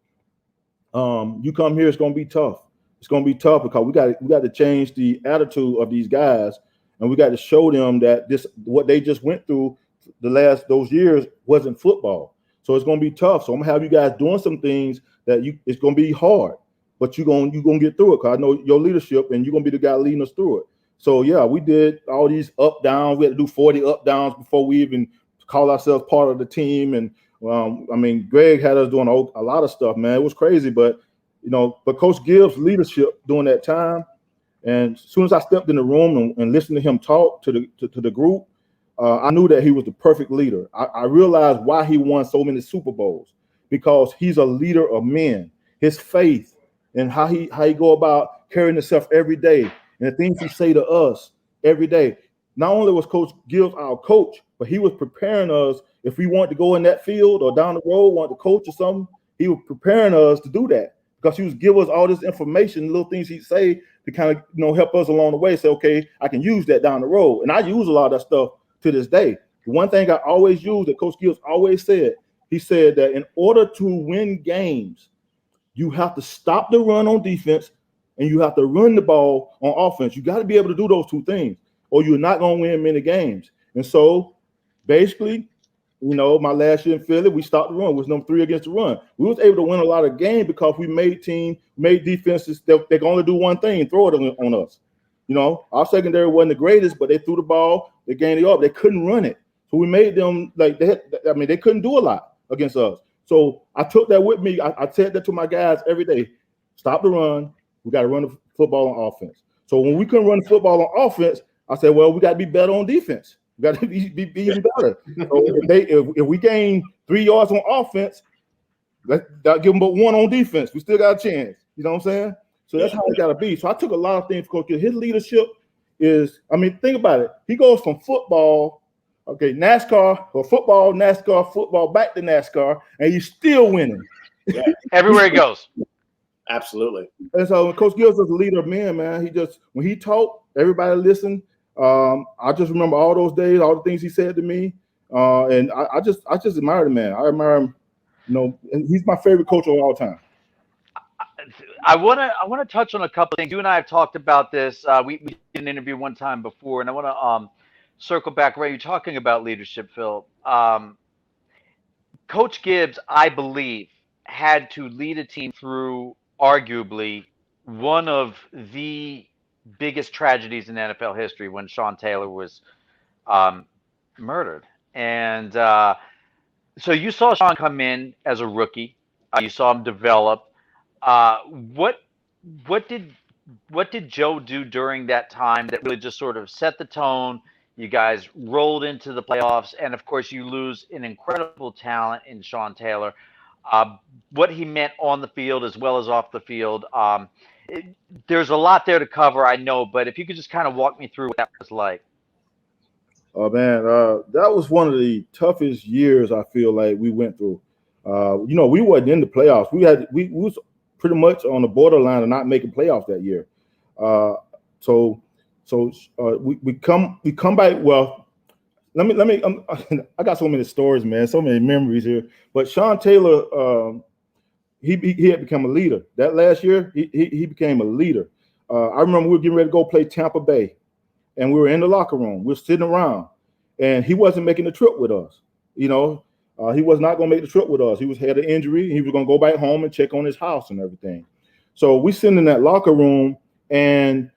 you come here, it's going to be tough. It's going to be tough because we got to change the attitude of these guys, and we got to show them that what they just went through those years wasn't football. So it's going to be tough. So I'm gonna have you guys doing some things that it's going to be hard, but you're going to get through it because I know your leadership, and you're going to be the guy leading us through it. So yeah, we did all these up downs. We had to do 40 up downs before we even call ourselves part of the team. And Greg had us doing a lot of stuff, man. It was crazy, but Coach Gibbs' leadership during that time. And as soon as I stepped in the room and listened to him talk to the group, I knew that he was the perfect leader. I realized why he won so many Super Bowls, because he's a leader of men. His faith and how he go about carrying himself every day, and the things he say to us every day. Not only was Coach Gibbs our coach, but he was preparing us if we wanted to go in that field or down the road, want to coach or something. He was preparing us to do that because he was giving us all this information, little things he'd say to kind of help us along the way. Say, okay, I can use that down the road, and I use a lot of that stuff to this day. The one thing I always use that Coach Gibbs always said, he said that in order to win games, you have to stop the run on defense and you have to run the ball on offense. You got to be able to do those two things, or you're not going to win many games. And so basically, my last year in Philly, we stopped the run. We was number 3 against the run. We was able to win a lot of games because we made defenses that they can only do one thing, throw it on us. You know, our secondary wasn't the greatest, but they threw the ball, they gained it up. They couldn't run it. So we made them they couldn't do a lot against us. So I took that with me. I said that to my guys every day. Stop the run. We got to run the football on offense. So when we couldn't run the football on offense, I said, well, we got to be better on defense. We got to be even better. So if we gain 3 yards on offense, let's give them but 1 on defense. We still got a chance. You know what I'm saying? So that's how it got to be. So I took a lot of things, Coach. His leadership is, think about it. He goes from football, NASCAR, or football, NASCAR, football, back to NASCAR, and he's still winning. Yeah. Everywhere he goes. Absolutely. And so Coach Gibbs was a leader of men, man. He just, when he talked, everybody listened. I just remember all those days, all the things he said to me. And I just admire the man. I admire him, and he's my favorite coach of all time. I want to touch on a couple of things. You and I have talked about this. We did an interview one time before, and I want to circle back around. You're talking about leadership, Phil. Coach Gibbs, I believe, had to lead a team through arguably one of the biggest tragedies in NFL history when Sean Taylor was murdered. And so you saw Sean come in as a rookie. You saw him develop. What did Joe do during that time that really just sort of set the tone? You guys rolled into the playoffs, and of course you lose an incredible talent in Sean Taylor. What he meant on the field as well as off the field. There's a lot there to cover, I know, but if you could just kind of walk me through what that was like. Oh man, that was one of the toughest years I feel like we went through. We wasn't in the playoffs. We was pretty much on the borderline of not making playoffs that year. So we come back. Well, let me. I got so many stories, man. So many memories here. But Sean Taylor, he had become a leader. That last year, he became a leader. I remember we were getting ready to go play Tampa Bay, and we were in the locker room. We were sitting around, and he wasn't making the trip with us. He was not going to make the trip with us. He had an injury. He was going to go back home and check on his house and everything. So we sit in that locker room, and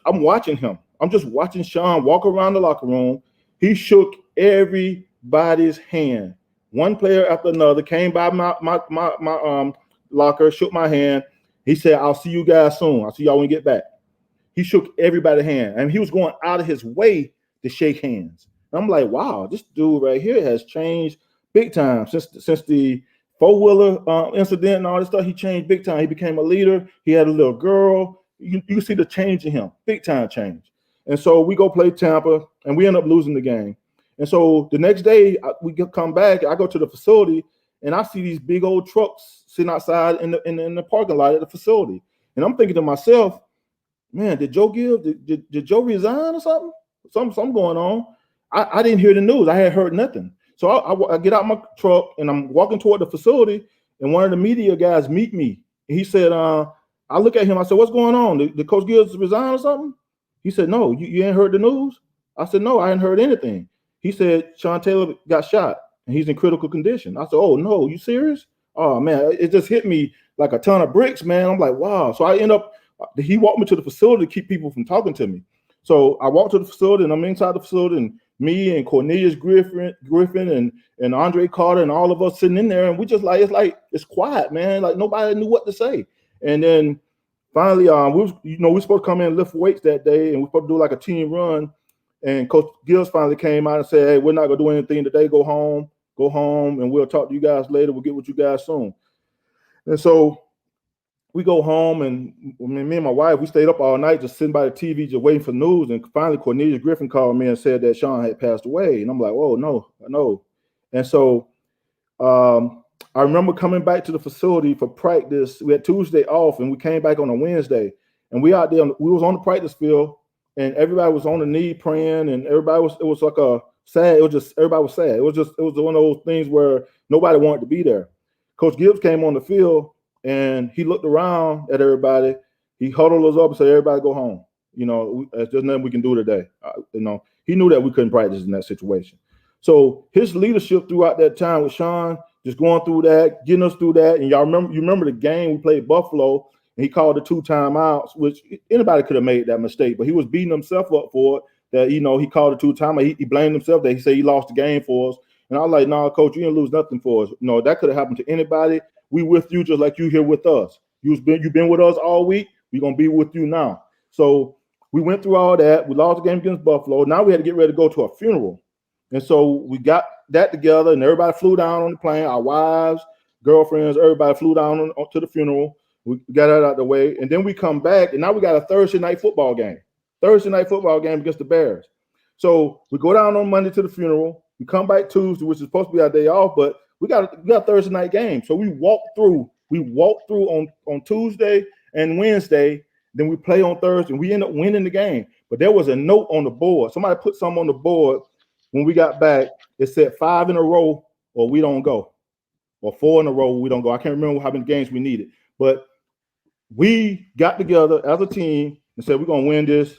I'm watching him. I'm just watching Sean walk around the locker room. He shook everybody's hand. One player after another came by my locker, shook my hand. He said, "I'll see you guys soon. I'll see y'all when you get back." He shook everybody's hand, and he was going out of his way to shake hands. And I'm like, wow, this dude right here has changed big time since the four-wheeler incident and all this stuff. He changed big time. He became a leader. He had a little girl. You see the change in him, big time change. And so we go play Tampa, and we end up losing the game. And so the next day we come back. I go to the facility, and I see these big old trucks sitting outside in the parking lot at the facility. And I'm thinking to myself, man, did Joe resign or something? Something going on. I didn't hear the news. I had heard nothing. So I get out my truck, and I'm walking toward the facility, and one of the media guys meet me. And he said, I look at him. I said, what's going on? Did Coach Gibbs resign or something? He said, no, you ain't heard the news? I said, no, I ain't heard anything. He said, Sean Taylor got shot, and he's in critical condition. I said, oh, no, you serious? Oh, man, it just hit me like a ton of bricks, man. I'm like, wow. So he walked me to the facility to keep people from talking to me. So I walked to the facility, and I'm inside the facility, and me and Cornelius Griffin and Andre Carter and all of us sitting in there, and we just it's quiet, man. Like nobody knew what to say. And then finally, we're supposed to come in and lift weights that day, and we're supposed to do like a team run. And Coach Gibbs finally came out and said, hey, we're not gonna do anything today. Go home, and we'll talk to you guys later. We'll get with you guys soon. And so we go home, and me and my wife, we stayed up all night just sitting by the TV, just waiting for news. And finally, Cornelius Griffin called me and said that Sean had passed away. And I'm like, oh, no. And so I remember coming back to the facility for practice. We had Tuesday off, and we came back on a Wednesday. And we out there, we was on the practice field, and everybody was on the knee praying, and everybody was sad. Everybody was sad. It was one of those things where nobody wanted to be there. Coach Gibbs came on the field, and he looked around at everybody. He huddled us up and said, everybody go home. There's nothing we can do today. He knew that we couldn't practice in that situation. So his leadership throughout that time with Sean, just going through that, getting us through that. And you remember the game we played Buffalo, and he called the 2 timeouts, which anybody could have made that mistake, but he was beating himself up for it. That he called the 2 timeouts. He blamed himself that he said he lost the game for us. And I was like, "Nah, coach, you didn't lose nothing for us. No, that could have happened to anybody. We with you just like you here with us. You've been with us all week. We're gonna be with you now." So we went through all that. We lost the game against Buffalo. Now we had to get ready to go to a funeral. And so we got that together, and everybody flew down on the plane. Our wives, girlfriends, everybody flew down to the funeral. We got that out of the way. And then we come back, and now we got a Thursday night football game. Thursday night football game against the Bears. So we go down on Monday to the funeral. We come back Tuesday, which is supposed to be our day off, but we got a Thursday night game. So we walked through on Tuesday and Wednesday. Then we play on Thursday, and we end up winning the game. But there was a note on the board. Somebody put something on the board when we got back. It said 5 in a row or we don't go, or 4 in a row we don't go. I can't remember how many games we needed. But we got together as a team and said, we're going to win this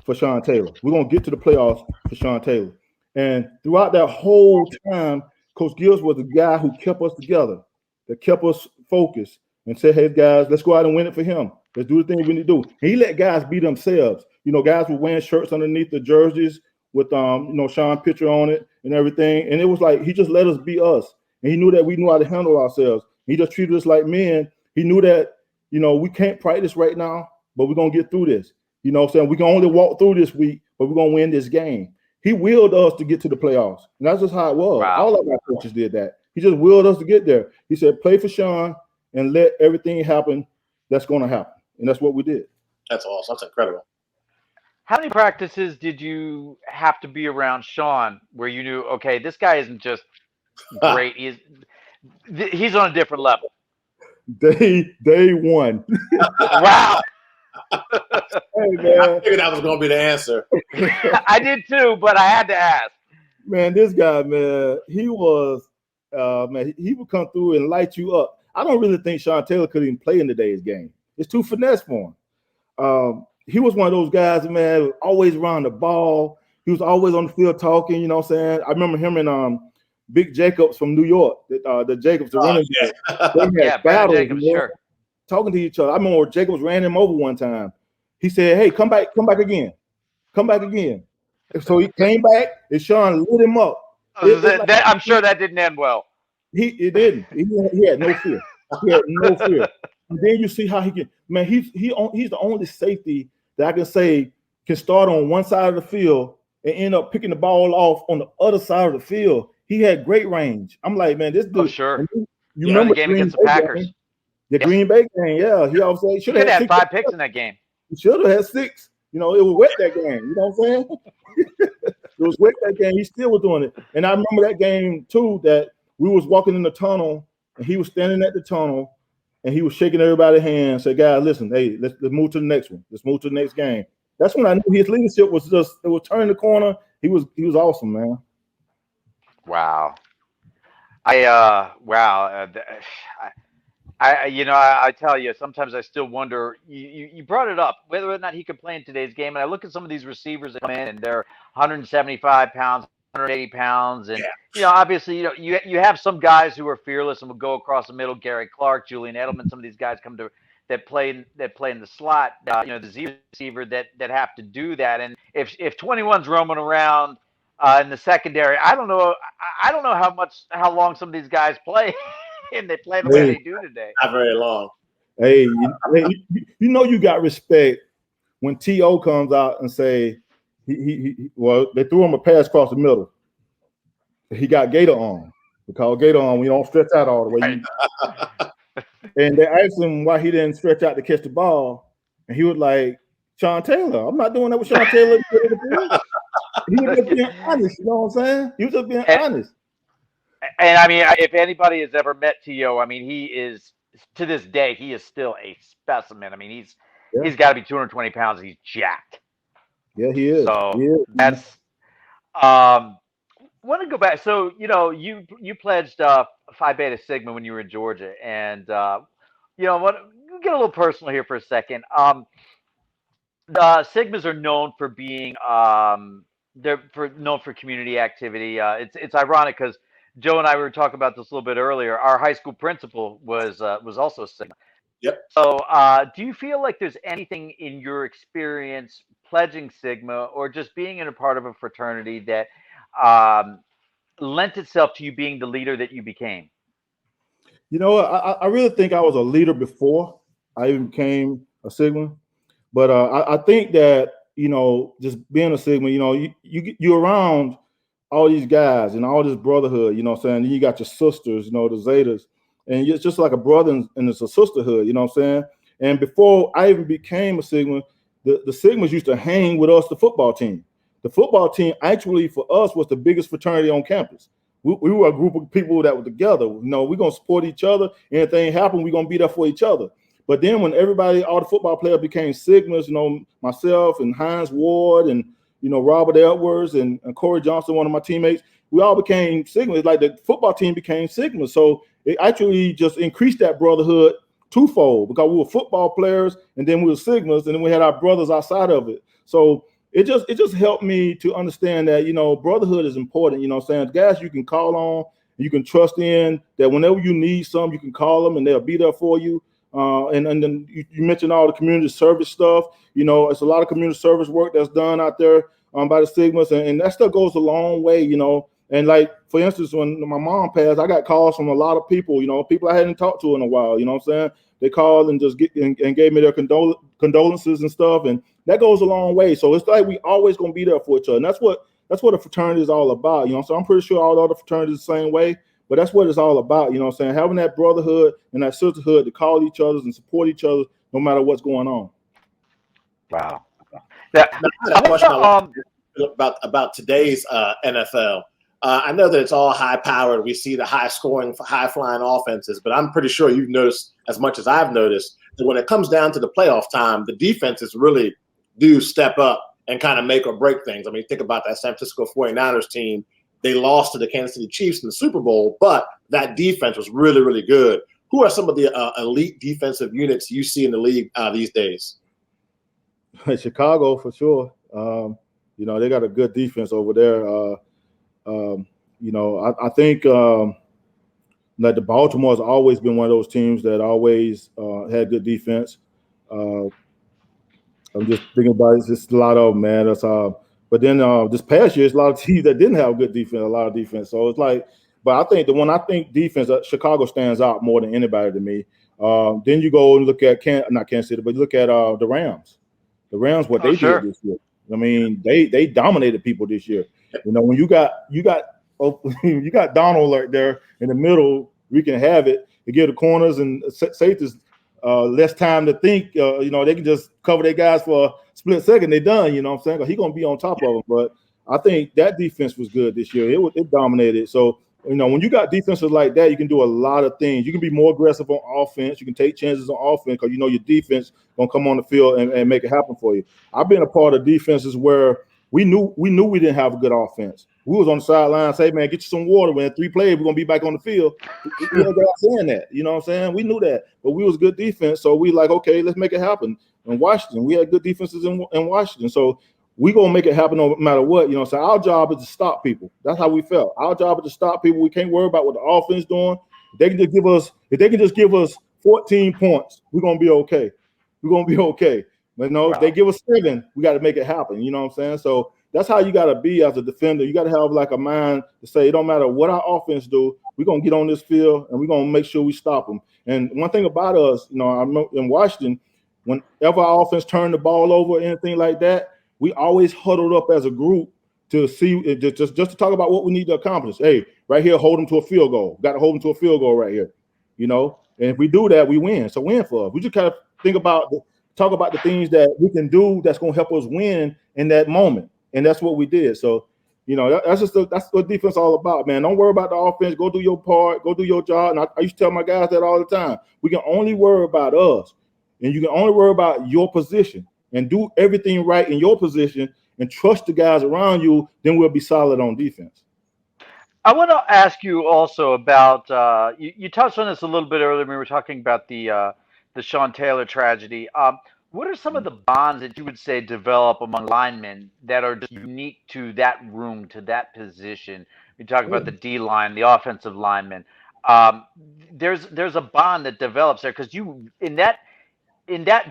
for Sean Taylor. We're going to get to the playoffs for Sean Taylor. And throughout that whole time, Coach Gills was the guy who kept us together, that kept us focused and said, hey, guys, let's go out and win it for him. Let's do the thing we need to do. And he let guys be themselves. Guys were wearing shirts underneath the jerseys with, Sean picture on it and everything. And it was like he just let us be us. And he knew that we knew how to handle ourselves. He just treated us like men. He knew that, we can't practice right now, but we're going to get through this. We can only walk through this week, but we're going to win this game. He willed us to get to the playoffs. And that's just how it was. Wow. All of our coaches did that. He just willed us to get there. He said, play for Sean and let everything happen that's going to happen. And that's what we did. That's awesome. That's incredible. How many practices did you have to be around Sean where you knew, okay, this guy isn't just great, he's on a different level? Day one. Wow. Hey, man. I figured that was going to be the answer. I did too, but I had to ask. Man, this guy, man, he was, he would come through and light you up. I don't really think Sean Taylor could even play in today's game. It's too finesse for him. He was one of those guys, man, always around the ball. He was always on the field talking, you know what I'm saying? I remember him and Big Jacobs from New York, the Jacobs, the running back. They had battles, Jacobs, sure. Talking to each other. I remember Jacobs ran him over one time. He said, hey, come back again. Come back again. And so he came back, and Sean lit him up. I'm sure that didn't end well. It didn't. He had no fear. He had no fear. And then you see how he can, man, he's the only safety that I can say can start on one side of the field and end up picking the ball off on the other side of the field. He had great range. I'm like, man, this dude. Oh, sure. You remember the game against the Packers? The Green Bay game, yeah. He also should have had 5 picks in that game. He should have had 6. It was wet that game. You know what I'm saying? It was wet that game. He still was doing it. And I remember that game too, that we was walking in the tunnel and he was standing at the tunnel and he was shaking everybody's hand, say, guys, listen, hey, let's move to the next one. Let's move to the next game. That's when I knew his leadership was it was turning the corner. He was awesome, man. Wow. I tell you, sometimes I still wonder, you brought it up, whether or not he could play in today's game. And I look at some of these receivers that come in and they're 175 pounds, 180 pounds. And, obviously, you have some guys who are fearless and will go across the middle. Gary Clark, Julian Edelman, some of these guys that play in the slot, the Z receiver that have to do that. And if 21's roaming around in the secondary, I don't know how long some of these guys play. And they play the way they do today. Not very long. Hey, you got respect when T.O. comes out and say they threw him a pass across the middle. He got Gator on. We call Gator on. We don't stretch out all the way. Right. And they asked him why he didn't stretch out to catch the ball, and he was like, "Sean Taylor, I'm not doing that with Sean Taylor." He was just being honest. You know what I'm saying? He was just being honest. And I mean, if anybody has ever met T.O., I mean, he is, to this day, he is still a specimen. I mean, he's got to be 220 pounds. He's jacked. Yeah, he is. So that's. Want to go back? So you pledged Phi Beta Sigma when you were in Georgia, and get a little personal here for a second. The Sigmas are known for being known for community activity. It's ironic because Joe and I were talking about this a little bit earlier. Our high school principal was also Sigma. Yep. So, do you feel like there's anything in your experience pledging Sigma or just being in a part of a fraternity that um, lent itself to you being the leader that you became? You know, I really think I was a leader before I even became a Sigma. But I think that, you know, just being a Sigma, you know, you're around all these guys and all this brotherhood, you know what I'm saying? And you got your sisters, you know, the Zetas, and it's just like a brother and it's a sisterhood, you know what I'm saying? And before I even became a Sigma, the Sigmas used to hang with us, the football team. The football team actually for us was the biggest fraternity on campus. We were a group of people that were together. You know, we're gonna support each other. Anything happen, we're gonna be there for each other. But then when everybody, all the football players became Sigmas, you know, myself and Hines Ward and, you know, Robert Edwards and Corey Johnson, one of my teammates, we all became Sigmas. Like the football team became Sigmas. So it actually just increased that brotherhood twofold because we were football players and then we were Sigmas and then we had our brothers outside of it. So it just helped me to understand that, you know, brotherhood is important. You know what I'm saying? Guys you can call on, you can trust in, that whenever you need some, you can call them and they'll be there for you. And then you mentioned all the community service stuff. You know, it's a lot of community service work that's done out there by the Sigmas, and that stuff goes a long way, you know. And like, for instance, when my mom passed, I got calls from a lot of people, you know, people I hadn't talked to in a while, you know what I'm saying? They called and just and gave me their condolences and stuff, and that goes a long way. So it's like we always gonna be there for each other, and that's what a fraternity is all about, you know. So I'm pretty sure all the other fraternities the same way, but that's what it's all about, you know what I'm saying? Having that brotherhood and that sisterhood to call each other and support each other no matter what's going on. Wow. Yeah. Now, I had I a question want I to want about today's NFL. I know that it's all high powered. We see the high scoring, high flying offenses, but I'm pretty sure you've noticed as much as I've noticed that when it comes down to the playoff time, the defenses really do step up and kind of make or break things. I mean, think about that San Francisco 49ers team. They lost to the Kansas City Chiefs in the Super Bowl, but that defense was really, really good. Who are some of the elite defensive units you see in the league these days? Chicago for sure. You know, they got a good defense over there. You know, I think that the Baltimore has always been one of those teams that always had good defense. Uh, I'm just thinking about it. It's just a lot of them, man. That's but then this past year, it's a lot of teams that didn't have good defense, a lot of defense. So it's like, but I think when I think defense, Chicago stands out more than anybody to me. Then you go and look at not Kansas City, but you look at the Rams. The Rams, what Oh, they did sure. this year. I mean, they dominated people this year. You know, when you got you got Donald right there in the middle, we can have it to give the corners and safeties less time to think. You know, they can just cover their guys for a split second. They're done. You know what I'm saying? He's gonna be on top of them. But I think that defense was good this year. It dominated. So you know, when you got defenses like that, you can do a lot of things. You can be more aggressive on offense. You can take chances on offense because you know your defense gonna come on the field and make it happen for you. I've been a part of defenses where we knew we didn't have a good offense. We was on the sideline, say, man, get you some water. When 3 plays, we're gonna be back on the field. We had guys saying that, you know what I'm saying? We knew that, but we was good defense, so we like, okay, let's make it happen. In Washington, we had good defenses in Washington, so we gonna make it happen no matter what, you know. So our job is to stop people. That's how we felt. Our job is to stop people. We can't worry about what the offense doing. If they can just give us 14 points, we're gonna be okay. We're gonna be okay. But no, if they Wow. give us 7, we got to make it happen. You know what I'm saying? So that's how you got to be as a defender. You got to have like a mind to say it don't matter what our offense do. We're gonna get on this field and we're gonna make sure we stop them. And one thing about us, you know, I'm in Washington, whenever our offense turned the ball over or anything like that, we always huddled up as a group to see just to talk about what we need to accomplish. Hey, right here, hold them to a field goal. Got to hold them to a field goal right here. You know, and if we do that, we win. So win for us. We just kind of think about talk about the things that we can do that's going to help us win in that moment, and that's what we did. So, you know, that's what defense all about, man. Don't worry about the offense. Go do your part. Go do your job. And I used to tell my guys that all the time. We can only worry about us, and you can only worry about your position and do everything right in your position and trust the guys around you. Then we'll be solid on defense. I want to ask you also about you touched on this a little bit earlier when we were talking about the Sean Taylor tragedy. What are some of the bonds that you would say develop among linemen that are just unique to that room, to that position? We talk about the D line, the offensive linemen. there's a bond that develops there because you in that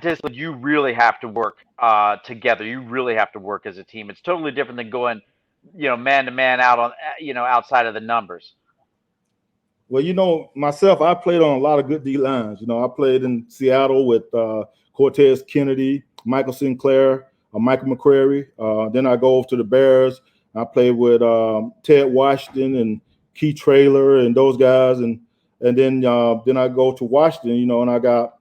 discipline you really have to work together. You really have to work as a team. It's totally different than going, man to man out on outside of the numbers. Well, myself, I played on a lot of good D lines. I played in Seattle with Cortez Kennedy, Michael Sinclair, Michael McCrary. Then I go over to the Bears. I played with Ted Washington and Key Traylor and those guys. And then I go to Washington, and I got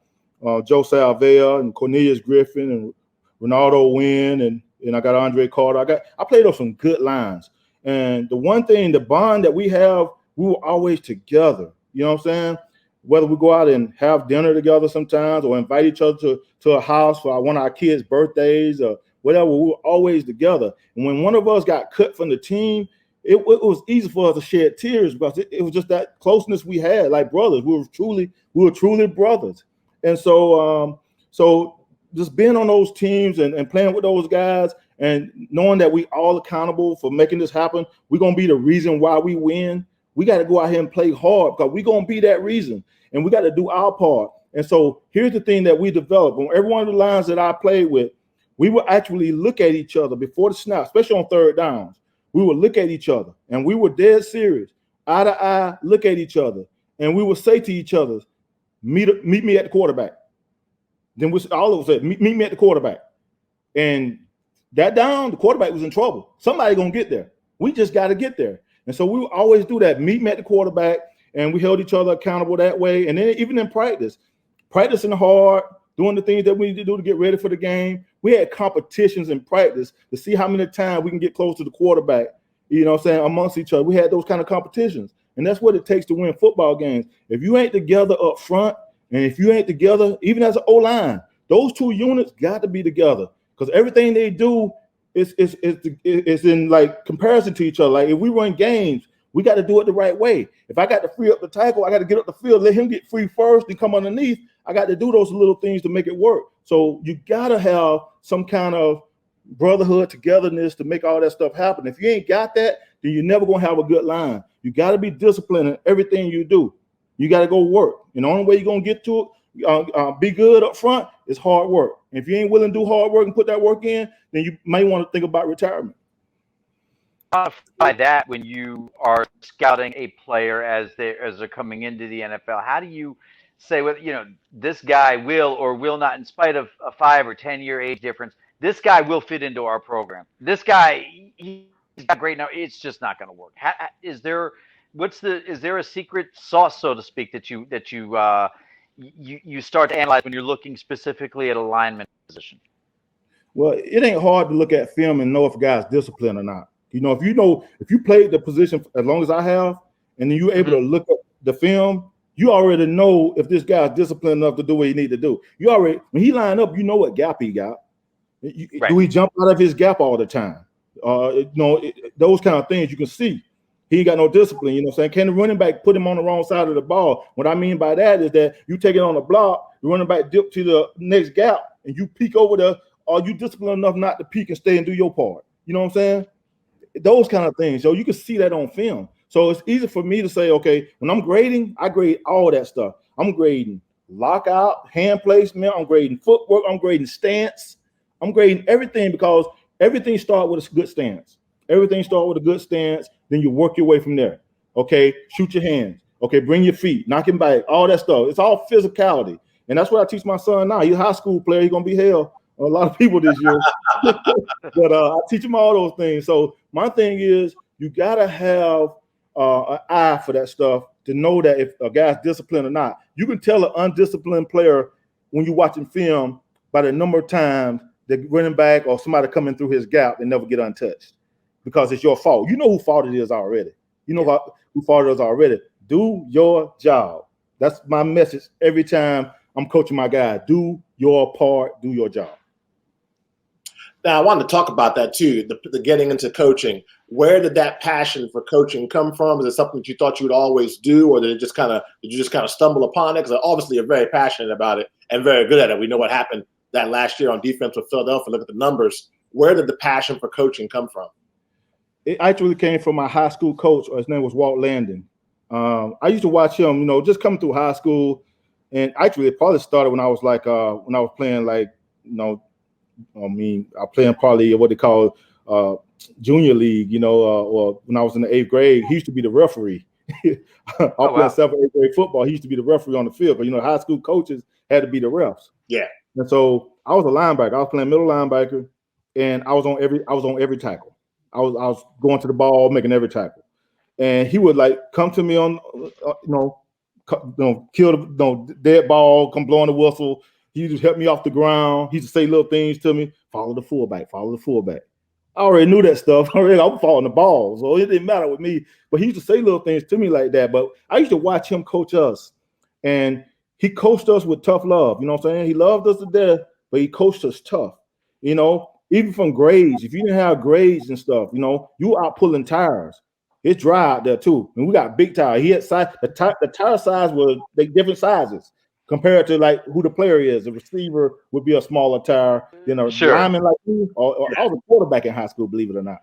Joe Salvea and Cornelius Griffin and Ronaldo Wynn and I got Andre Carter. I played on some good lines. And the one thing, the bond that we have, we were always together. You know what I'm saying? Whether we go out and have dinner together sometimes or invite each other to a house for one of our kids' birthdays or whatever, we were always together. And when one of us got cut from the team, it was easy for us to shed tears because it was just that closeness we had, like brothers. We were truly brothers. And so just being on those teams and playing with those guys and knowing that we all accountable for making this happen, we're going to be the reason why we win. We got to go out here and play hard because we're going to be that reason, and we got to do our part. And so here's the thing that we developed. On every one of the lines that I played with, we would actually look at each other before the snap, especially on third downs. We would look at each other, and we were dead serious, eye to eye, look at each other, and we would say to each other, meet me at the quarterback. Then all of us said, meet me at the quarterback. And that down, the quarterback was in trouble. Somebody going to get there. We just got to get there. And so we would always do that, meet me at the quarterback, and we held each other accountable that way. And then even in practicing hard, doing the things that we need to do to get ready for the game. We had competitions in practice to see how many times we can get close to the quarterback, amongst each other. We had those kind of competitions. And that's what it takes to win football games. If you ain't together up front, and if you ain't together, even as an O-line, those two units got to be together because everything they do is in like comparison to each other. Like if we run games, we got to do it the right way. If I got to free up the tackle, I got to get up the field, let him get free first, then come underneath. I got to do those little things to make it work. So you got to have some kind of brotherhood, togetherness to make all that stuff happen. If you ain't got that, then you're never going to have a good line. You got to be disciplined in everything you do. You got to go work. And the only way you're going to get to it, be good up front, is hard work. And if you ain't willing to do hard work and put that work in, then you may want to think about retirement. By that, when you are scouting a player as they're coming into the NFL, how do you say, well, this guy will or will not, in spite of a 5 or 10 year age difference, this guy will fit into our program. This guy, he's got great now. It's just not going to work. Is there a secret sauce, so to speak, that you start to analyze when you're looking specifically at a lineman position? Well, it ain't hard to look at film and know if a guy's disciplined or not. If you played the position as long as I have, and then you're able to look at the film, you already know if this guy's disciplined enough to do what he need to do. When he line up, you know what gap he got. Right. Do he jump out of his gap all the time? Those kind of things you can see. He ain't got no discipline, you know what I'm saying? Can the running back put him on the wrong side of the ball? What I mean by that is that you take it on the block, the running back dip to the next gap, and you peek over there. Are you disciplined enough not to peek and stay and do your part? You know what I'm saying? Those kind of things. So you can see that on film. So it's easy for me to say, okay, when I'm grading, I grade all that stuff. I'm grading lockout, hand placement. I'm grading footwork. I'm grading stance. I'm grading everything because everything starts with a good stance. Everything starts with a good stance. Then you work your way from there. Okay, shoot your hands. Okay, bring your feet, knock him back, all that stuff. It's all physicality. And that's what I teach my son now. He's a high school player. He's going to be hell a lot of people this year. But I teach him all those things. So my thing is you got to have an eye for that stuff to know that if a guy's disciplined or not. You can tell an undisciplined player when you're watching film by the number of times the running back or somebody coming through his gap and never get untouched because it's your fault. You know who fault it is already. You know who fault it is already. Do your job. That's my message every time I'm coaching my guy. Do your part. Do your job. Now, I wanted to talk about that too, the getting into coaching. Where did that passion for coaching come from? Is it something that you thought you would always do, or did you just kind of stumble upon it? Because obviously you're very passionate about it and very good at it. We know what happened that last year on defense with Philadelphia. Look at the numbers. Where did the passion for coaching come from? It actually came from my high school coach. His name was Walt Landon. I used to watch him, just coming through high school, and actually it probably started when I was when I was playing I playing probably what they call junior league, or when I was in the 8th grade. He used to be the referee. I was playing 7th, 8th grade football. He used to be the referee on the field, but high school coaches had to be the refs. Yeah. And so I was a linebacker. I was playing middle linebacker, and I was on every tackle. I was going to the ball, making every tackle. And he would come to me on, kill the dead ball, come blowing the whistle. He used to help me off the ground. He used to say little things to me. Follow the fullback. Follow the fullback. I already knew that stuff. I'm following the ball, so it didn't matter with me. But he used to say little things to me like that. But I used to watch him coach us, and he coached us with tough love. You know what I'm saying? He loved us to death, but he coached us tough. Even from grades. If you didn't have grades and stuff, you were out pulling tires. It's dry out there too, and we got big tires. He had size. The tire size was different sizes compared to who the player is. The receiver would be a smaller tire than a lineman like me. Or I was a quarterback in high school, believe it or not.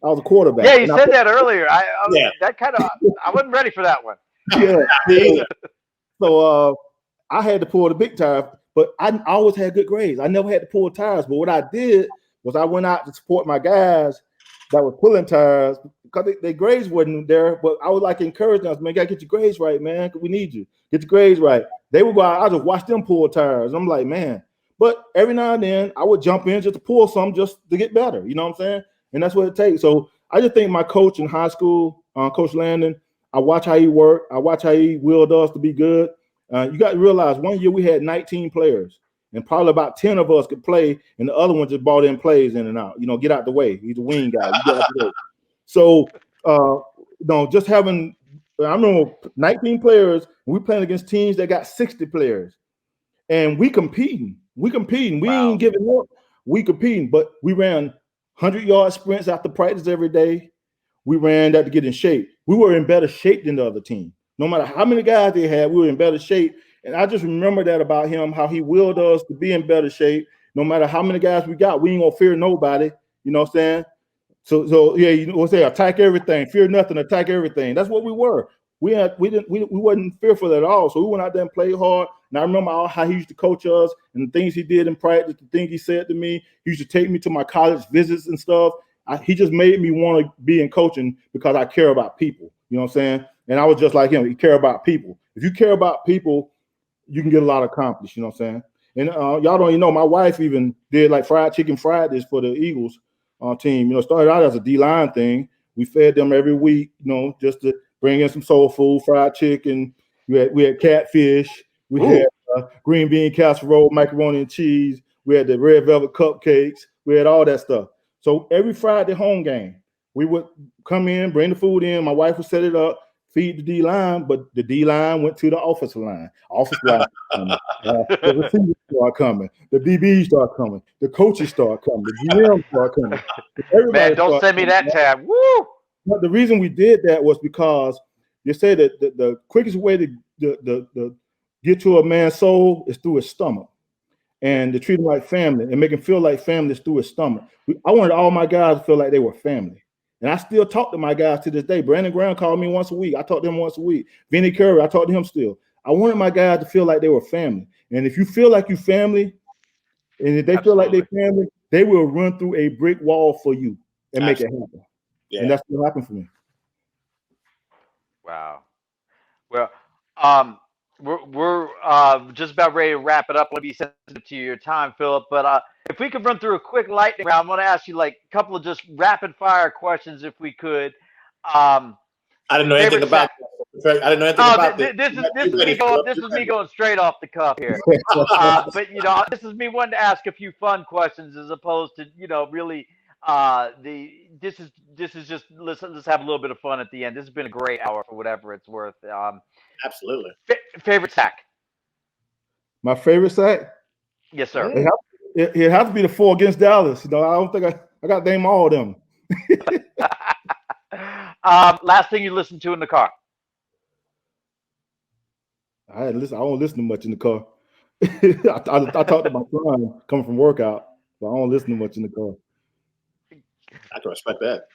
I was a quarterback. Yeah, you said that earlier. I wasn't ready for that one. Yeah. So I had to pull the big tire, but I always had good grades. I never had to pull tires. But what I did was I went out to support my guys that were pulling tires because their grades wasn't there. But I would encourage them, man, gotta get your grades right, man, because we need you. Get your grades right. They would go out, I just watch them pull tires. I'm like, man. But every now and then I would jump in just to pull some just to get better. You know what I'm saying? And that's what it takes. So I just think my coach in high school, Coach Landon, I watch how he worked. I watch how he willed us to be good. You got to realize one year we had 19 players, and probably about 10 of us could play, and the other one just brought in plays in and out. Get out the way. He's a wing guy. You get out the way. So, just having, I remember 19 players, and we playing against teams that got 60 players, and we competing. We ain't giving up. We competing, but we ran 100-yard sprints after practice every day. We ran that to get in shape. We were in better shape than the other team. No matter how many guys they had, we were in better shape. And I just remember that about him, how he willed us to be in better shape. No matter how many guys we got, we ain't gonna fear nobody. You know what I'm saying? So yeah, you know what I'm saying? Attack everything, fear nothing, attack everything. That's what we were. We wasn't fearful at all. So we went out there and played hard. And I remember how he used to coach us and the things he did in practice, the things he said to me. He used to take me to my college visits and stuff. He just made me want to be in coaching because I care about people. You know what I'm saying? And I was just like him. He care about people. If you care about people, you can get a lot accomplished. You know what I'm saying? And y'all don't even know, my wife even did fried chicken Fridays for the Eagles team. Started out as a D-line thing. We fed them every week, just to bring in some soul food, fried chicken. We had catfish. We had green bean casserole, macaroni and cheese. We had the red velvet cupcakes. We had all that stuff. So every Friday home game, we would come in, bring the food in. My wife would set it up, feed the D-line, but the D-line went to the offensive line. Offensive line, the receivers start coming, the DBs start coming, the coaches start coming, the GMs start coming. Man, don't send me that tab. Woo! But the reason we did that was because you said that the quickest way to get to a man's soul is through his stomach. And to treat him like family and make him feel like family is through his stomach. I wanted all my guys to feel like they were family. And I still talk to my guys to this day. Brandon Graham called me once a week. I talk to him once a week. Vinny Curry, I talk to him still. I wanted my guys to feel like they were family. And if you feel like you family, and if they feel like they family, they will run through a brick wall for you and make it happen. Yeah. And that's what happened for me. Wow. Well, we're just about ready to wrap it up. I want to be sensitive to your time, Phillip. But if we could run through a quick lightning round, I want to ask you a couple of just rapid fire questions, if we could. I didn't know anything about that. I didn't know anything about this is me going straight off the cuff here. But this is me wanting to ask a few fun questions as opposed to really. This is just let's have a little bit of fun at the end. This has been a great hour for whatever it's worth. Absolutely. Favorite sack? My favorite sack? Yes, sir. It has to be the 4 against Dallas. I don't think I got to name all of them. Last thing you listened to in the car? I don't listen to much in the car. I talk to my son coming from workout, so I don't listen to much in the car. I can respect that.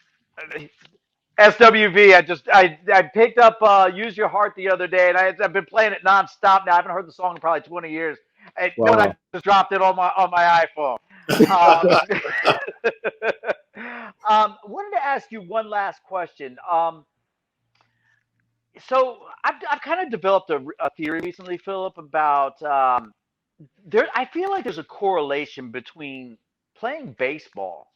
SWV. I picked up "Use Your Heart" the other day, and I've been playing it nonstop now. I haven't heard the song in probably 20 years. And you know what? Wow. I just dropped it on my iPhone. Um, wanted to ask you one last question. So I've kind of developed a theory recently, Philip, about there. I feel like there's a correlation between playing baseball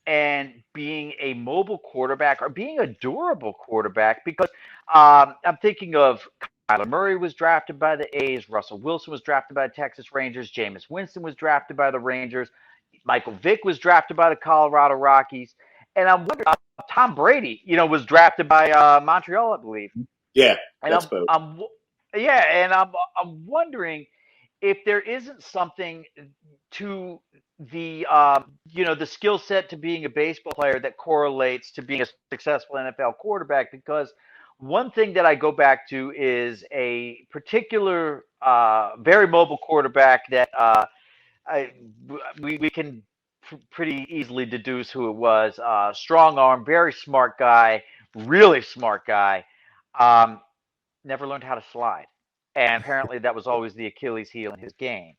and being a mobile quarterback or being a durable quarterback because I'm thinking of Kyler Murray was drafted by the A's, Russell Wilson was drafted by the Texas Rangers, Jameis Winston was drafted by the Rangers, Michael Vick was drafted by the Colorado Rockies, and I'm wondering Tom Brady, was drafted by Montreal, I believe. Yeah, And I'm wondering if there isn't something to the the skill set to being a baseball player that correlates to being a successful NFL quarterback, because one thing that I go back to is a particular very mobile quarterback that we can pretty easily deduce who it was. Strong arm, very smart guy, really smart guy. Never learned how to slide, and apparently that was always the Achilles heel in his game.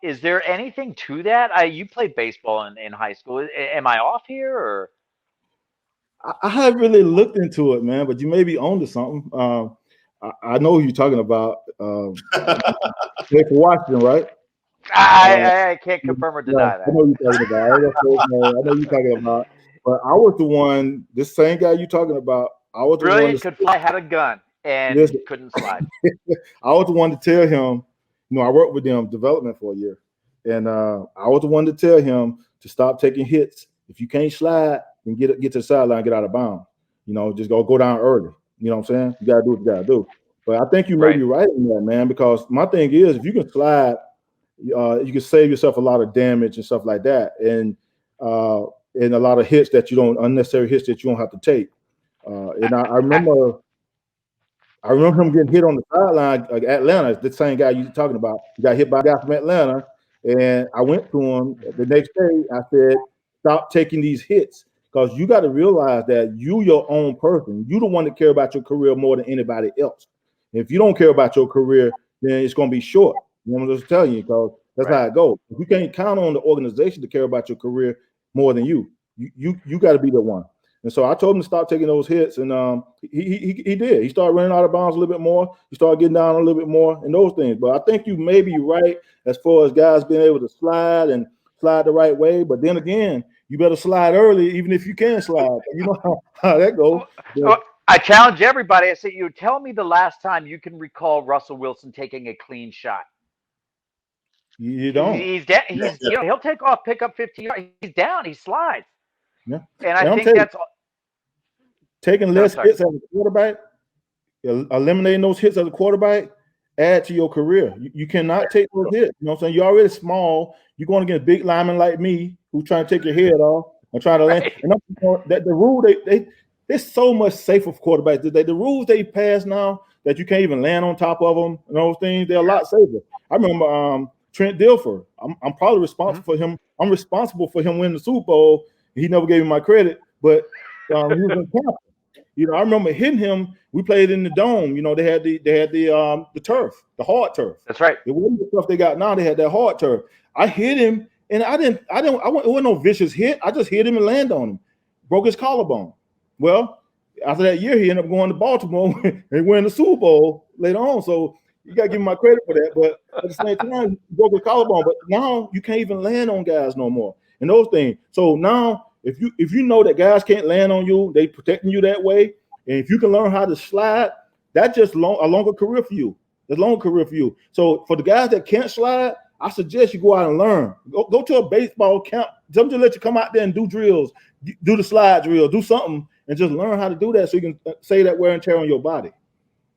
Is there anything to that? You played baseball in high school. Am I off here, or? I haven't really looked into it, man, but you may be onto something. I know who you're talking about. Play for Washington, right? I can't confirm or deny that. I know you're talking about. I know you're talking about. But I was the one. This same guy you're talking about. I was the one. Brilliant, could fly, had a gun, and couldn't slide. I was the one to tell him. I worked with them development for a year, and I was the one to tell him to stop taking hits. If you can't slide, then get to the sideline, get out of bounds. Just go down early. You know what I'm saying? You gotta do what you gotta do. But I think you may be right in that, man. Because my thing is, if you can slide, you can save yourself a lot of damage and stuff like that, and a lot of hits that unnecessary hits that you don't have to take. And I remember him getting hit on the sideline, like Atlanta. The same guy you're talking about. He got hit by a guy from Atlanta, and I went to him the next day. I said, "Stop taking these hits, because you got to realize that you're your own person. You the one that care about your career more than anybody else. If you don't care about your career, then it's going to be short. You know what I'm just telling you, because that's how it goes. If you can't count on the organization to care about your career more than you got to be the one." And so I told him to stop taking those hits, and he did. He started running out of bounds a little bit more. He started getting down a little bit more and those things. But I think you may be right as far as guys being able to slide the right way. But then again, you better slide early, even if you can slide. You know how that goes. I challenge everybody. I say, tell me the last time you can recall Russell Wilson taking a clean shot. You don't. He's down. He'll take off, pick up 15 yards. He's down. He slides. Yeah. And I think that's taking less hits as a quarterback, eliminating those hits as a quarterback, add to your career. You cannot take those hits. You know what I'm saying? You're already small. You're going against big linemen like me who's trying to take your head off and trying to land. And that the rule they're so much safer for quarterbacks. The rules they pass now that you can't even land on top of them and those things, they're a lot safer. I remember Trent Dilfer. I'm probably responsible for him. I'm responsible for him winning the Super Bowl. He never gave me my credit, but he was in Tampa. I remember hitting him. We played in the dome. They had the turf, the hard turf. That's right. It wasn't the stuff they got now. They had that hard turf. I hit him, and it wasn't no vicious hit. I just hit him and landed on him, broke his collarbone. Well, after that year, he ended up going to Baltimore and winning the Super Bowl later on. So you got to give him my credit for that. But at the same time, he broke his collarbone. But now you can't even land on guys no more. And those things. So now, if you know that guys can't land on you, they protecting you that way, and if you can learn how to slide, that's just a longer career for you. That's a longer career for you. So for the guys that can't slide, I suggest you go out and learn. Go to a baseball camp. Somebody let you come out there and do drills, do the slide drill, do something, and just learn how to do that so you can save that wear and tear on your body.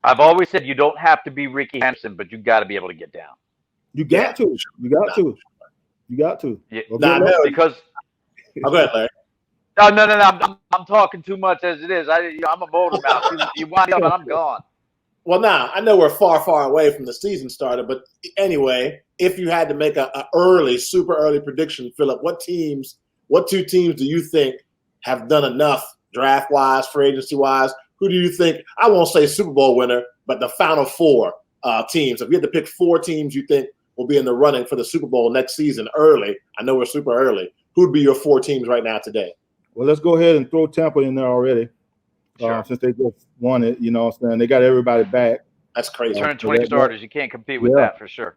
I've always said you don't have to be Ricky Henderson, but you got to be able to get down. You got to. You got to. Yeah. Because go ahead, Larry. No. I'm talking too much as it is. I'm a motor mouth. You wind up and I'm gone. Well, now I know we're far away from the season starter, but anyway, if you had to make a super early prediction, Phillip, what two teams do you think have done enough draft-wise, free agency-wise? Who do you think, I won't say Super Bowl winner, but the Final Four teams? If you had to pick 4 teams you think will be in the running for the Super Bowl next season early, I know we're super early, who'd be your 4 teams right now today? Well, let's go ahead and throw Tampa in there already. Sure. Since they just won it, you know what I'm saying? They got everybody back. That's crazy. Turn 20 starters. You can't compete with that for sure.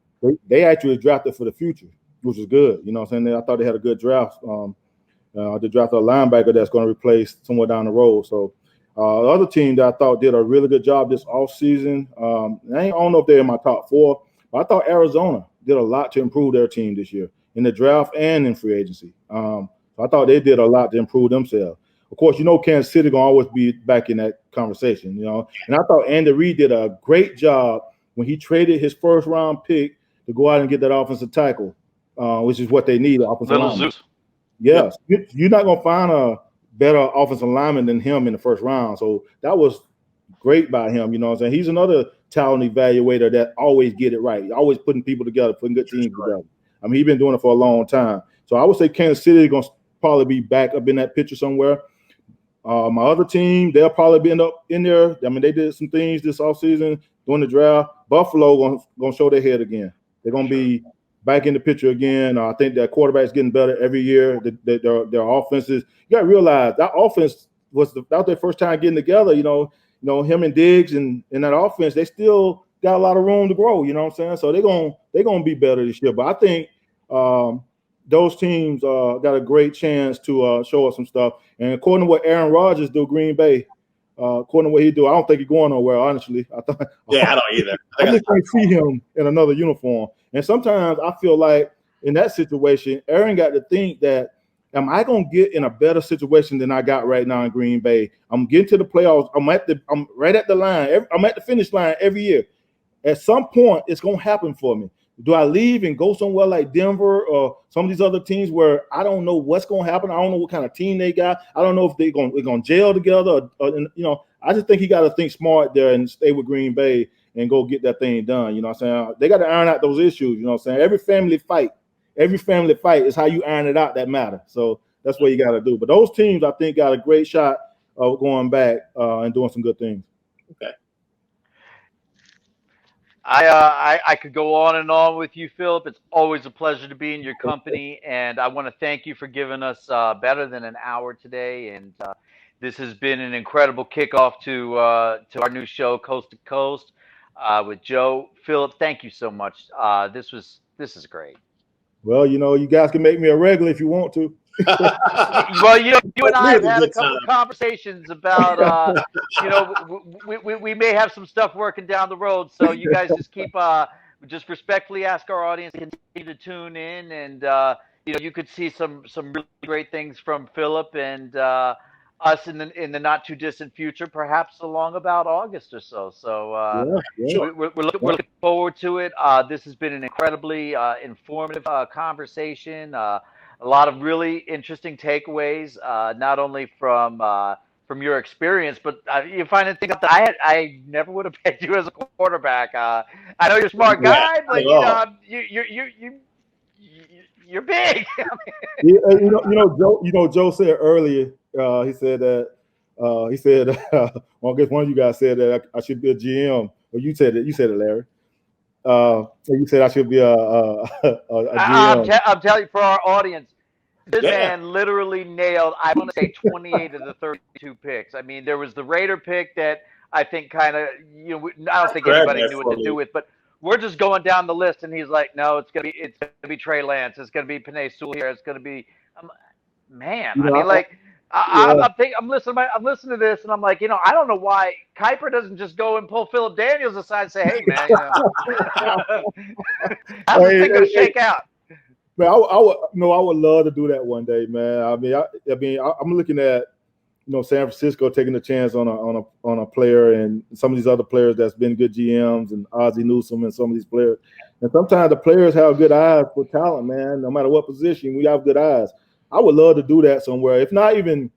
They actually drafted for the future, which is good. You know what I'm saying? I thought they had a good draft. They drafted a linebacker that's going to replace somewhere down the road. So the other team that I thought did a really good job this offseason, I don't know if they're in my top 4, but I thought Arizona did a lot to improve their team this year in the draft and in free agency. So I thought they did a lot to improve themselves. Of course, you know Kansas City going to always be back in that conversation, you know. And I thought Andy Reid did a great job when he traded his first-round pick to go out and get that offensive tackle, which is what they need, offensive lineman. Yes, you're not going to find a better offensive lineman than him in the first round. So that was great by him, you know what I'm saying? He's another talent evaluator that always get it right. Always putting people together, putting good teams together. I mean, he's been doing it for a long time. So I would say Kansas City is going to probably be back up in that picture somewhere. My other team, they'll probably end up in there. I mean, they did some things this offseason during the draft. Buffalo going to show their head again. They're going to be back in the picture again. I think their quarterback's getting better every year. Their offenses, you got to realize that offense was their first time getting together. You know, him and Diggs and that offense, they still got a lot of room to grow. You know what I'm saying? So they're gonna be better this year. But I think those teams got a great chance to show us some stuff. And according to what Aaron Rodgers do, Green Bay, according to what he do, I don't think he's going nowhere, honestly. I don't either. I just can't see him in another uniform. And sometimes I feel like in that situation, Aaron got to think that, am I going to get in a better situation than I got right now in Green Bay? I'm getting to the playoffs. I'm right at the line. I'm at the finish line every year. At some point, it's going to happen for me. Do I leave and go somewhere like Denver or some of these other teams where I don't know what's going to happen? I don't know what kind of team they got. I don't know if they're going to jail together. I just think he got to think smart there and stay with Green Bay and go get that thing done. You know what I'm saying? They got to iron out those issues. You know what I'm saying? Every family fight is how you iron it out that matter. So that's what you got to do. But those teams, I think, got a great shot of going back and doing some good things. Okay. I could go on and on with you, Phillip. It's always a pleasure to be in your company, and I want to thank you for giving us better than an hour today. And this has been an incredible kickoff to our new show, Coast to Coast, with Joe. Phillip, thank you so much. This is great. Well, you guys can make me a regular if you want to. Well, you and I have had a couple of conversations about, we may have some stuff working down the road. So you guys just keep, just respectfully ask our audience to continue to tune in, and you could see some really great things from Phillip and us in the not too distant future, perhaps along about August or so. So we're looking forward to it. This has been an incredibly informative conversation. A lot of really interesting takeaways, not only from your experience, but you find a thing that I never would have picked you as a quarterback. I know you're a smart guy, but you're big. Joe said earlier. He said that. Well, I guess one of you guys said that I should be a GM. Or you said it. You said it, Larry. You said I should be a GM. I'm telling you, for our audience, this man literally nailed, I want to say, 28 of the 32 picks. I mean, there was the Raider pick that I think kind of, I don't think anybody knew what to do with, but we're just going down the list, and he's like, no, it's gonna be Trey Lance, it's gonna be Penei Sewell here, it's gonna be, I'm listening to this, and I'm like, I don't know why Kuiper doesn't just go and pull Phillip Daniels aside and say, hey, man, how's this thing gonna shake out? Man, I would love to do that one day, man. I mean, I'm looking at, San Francisco taking a chance on a player, and some of these other players that's been good GMs, and Ozzie Newsome and some of these players. And sometimes the players have good eyes for talent, man. No matter what position, we have good eyes. I would love to do that somewhere. If not even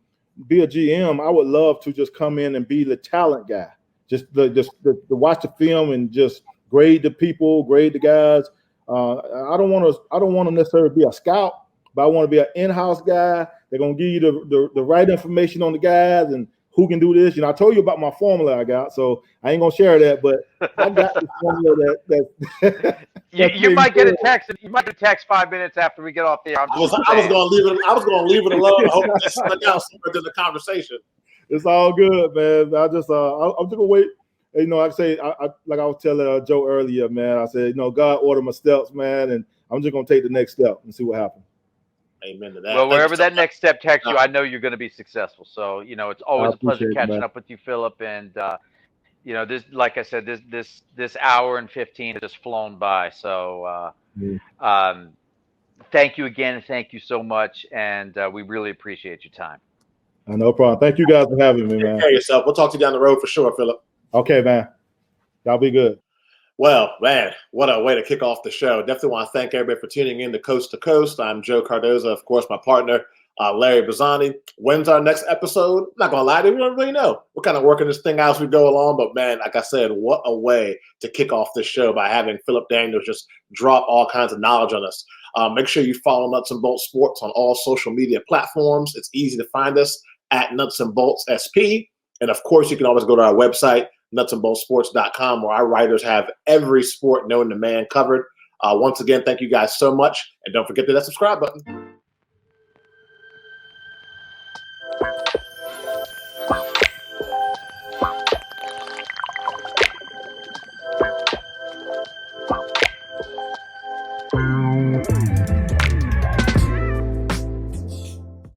be a GM, I would love to just come in and be the talent guy. Just to watch the film and just grade the people, grade the guys. I don't want to necessarily be a scout, but I want to be an in-house guy They're gonna give you the right information on the guys and who can do this. I told you about my formula I got, so I ain't gonna share that, but I got the formula that you might get a text. You might get a text 5 minutes after we get off the air. I was gonna leave it. I was gonna leave it alone. I hope this snuck out somewhere in the conversation. It's all good, man. I'm just gonna wait. Like I say, like I was telling Joe earlier, man. I said, God ordered my steps, man, and I'm just gonna take the next step and see what happens. Amen to that. Well, wherever that next step takes you, I know you're going to be successful. So, it's always a pleasure catching up with you, Phillip. And this, like I said, this hour and 15 has just flown by. So, thank you again. Thank you so much, and we really appreciate your time. No problem. Thank you guys for having me, man. Take care of yourself. We'll talk to you down the road for sure, Phillip. Okay, man. Y'all be good. Well, man, what a way to kick off the show. Definitely want to thank everybody for tuning in to Coast to Coast. I'm Joe Cardoza, of course, my partner, Larry Bazzani. When's our next episode? Not going to lie to you, we don't really know. We're kind of working this thing out as we go along. But, man, like I said, what a way to kick off this show by having Phillip Daniels just drop all kinds of knowledge on us. Make sure you follow Nuts and Bolts Sports on all social media platforms. It's easy to find us at Nuts and Bolts SP. And, of course, you can always go to our website, nutsandboltsports.com, where our writers have every sport known to man covered. Once again, thank you guys so much. And don't forget to hit that subscribe button.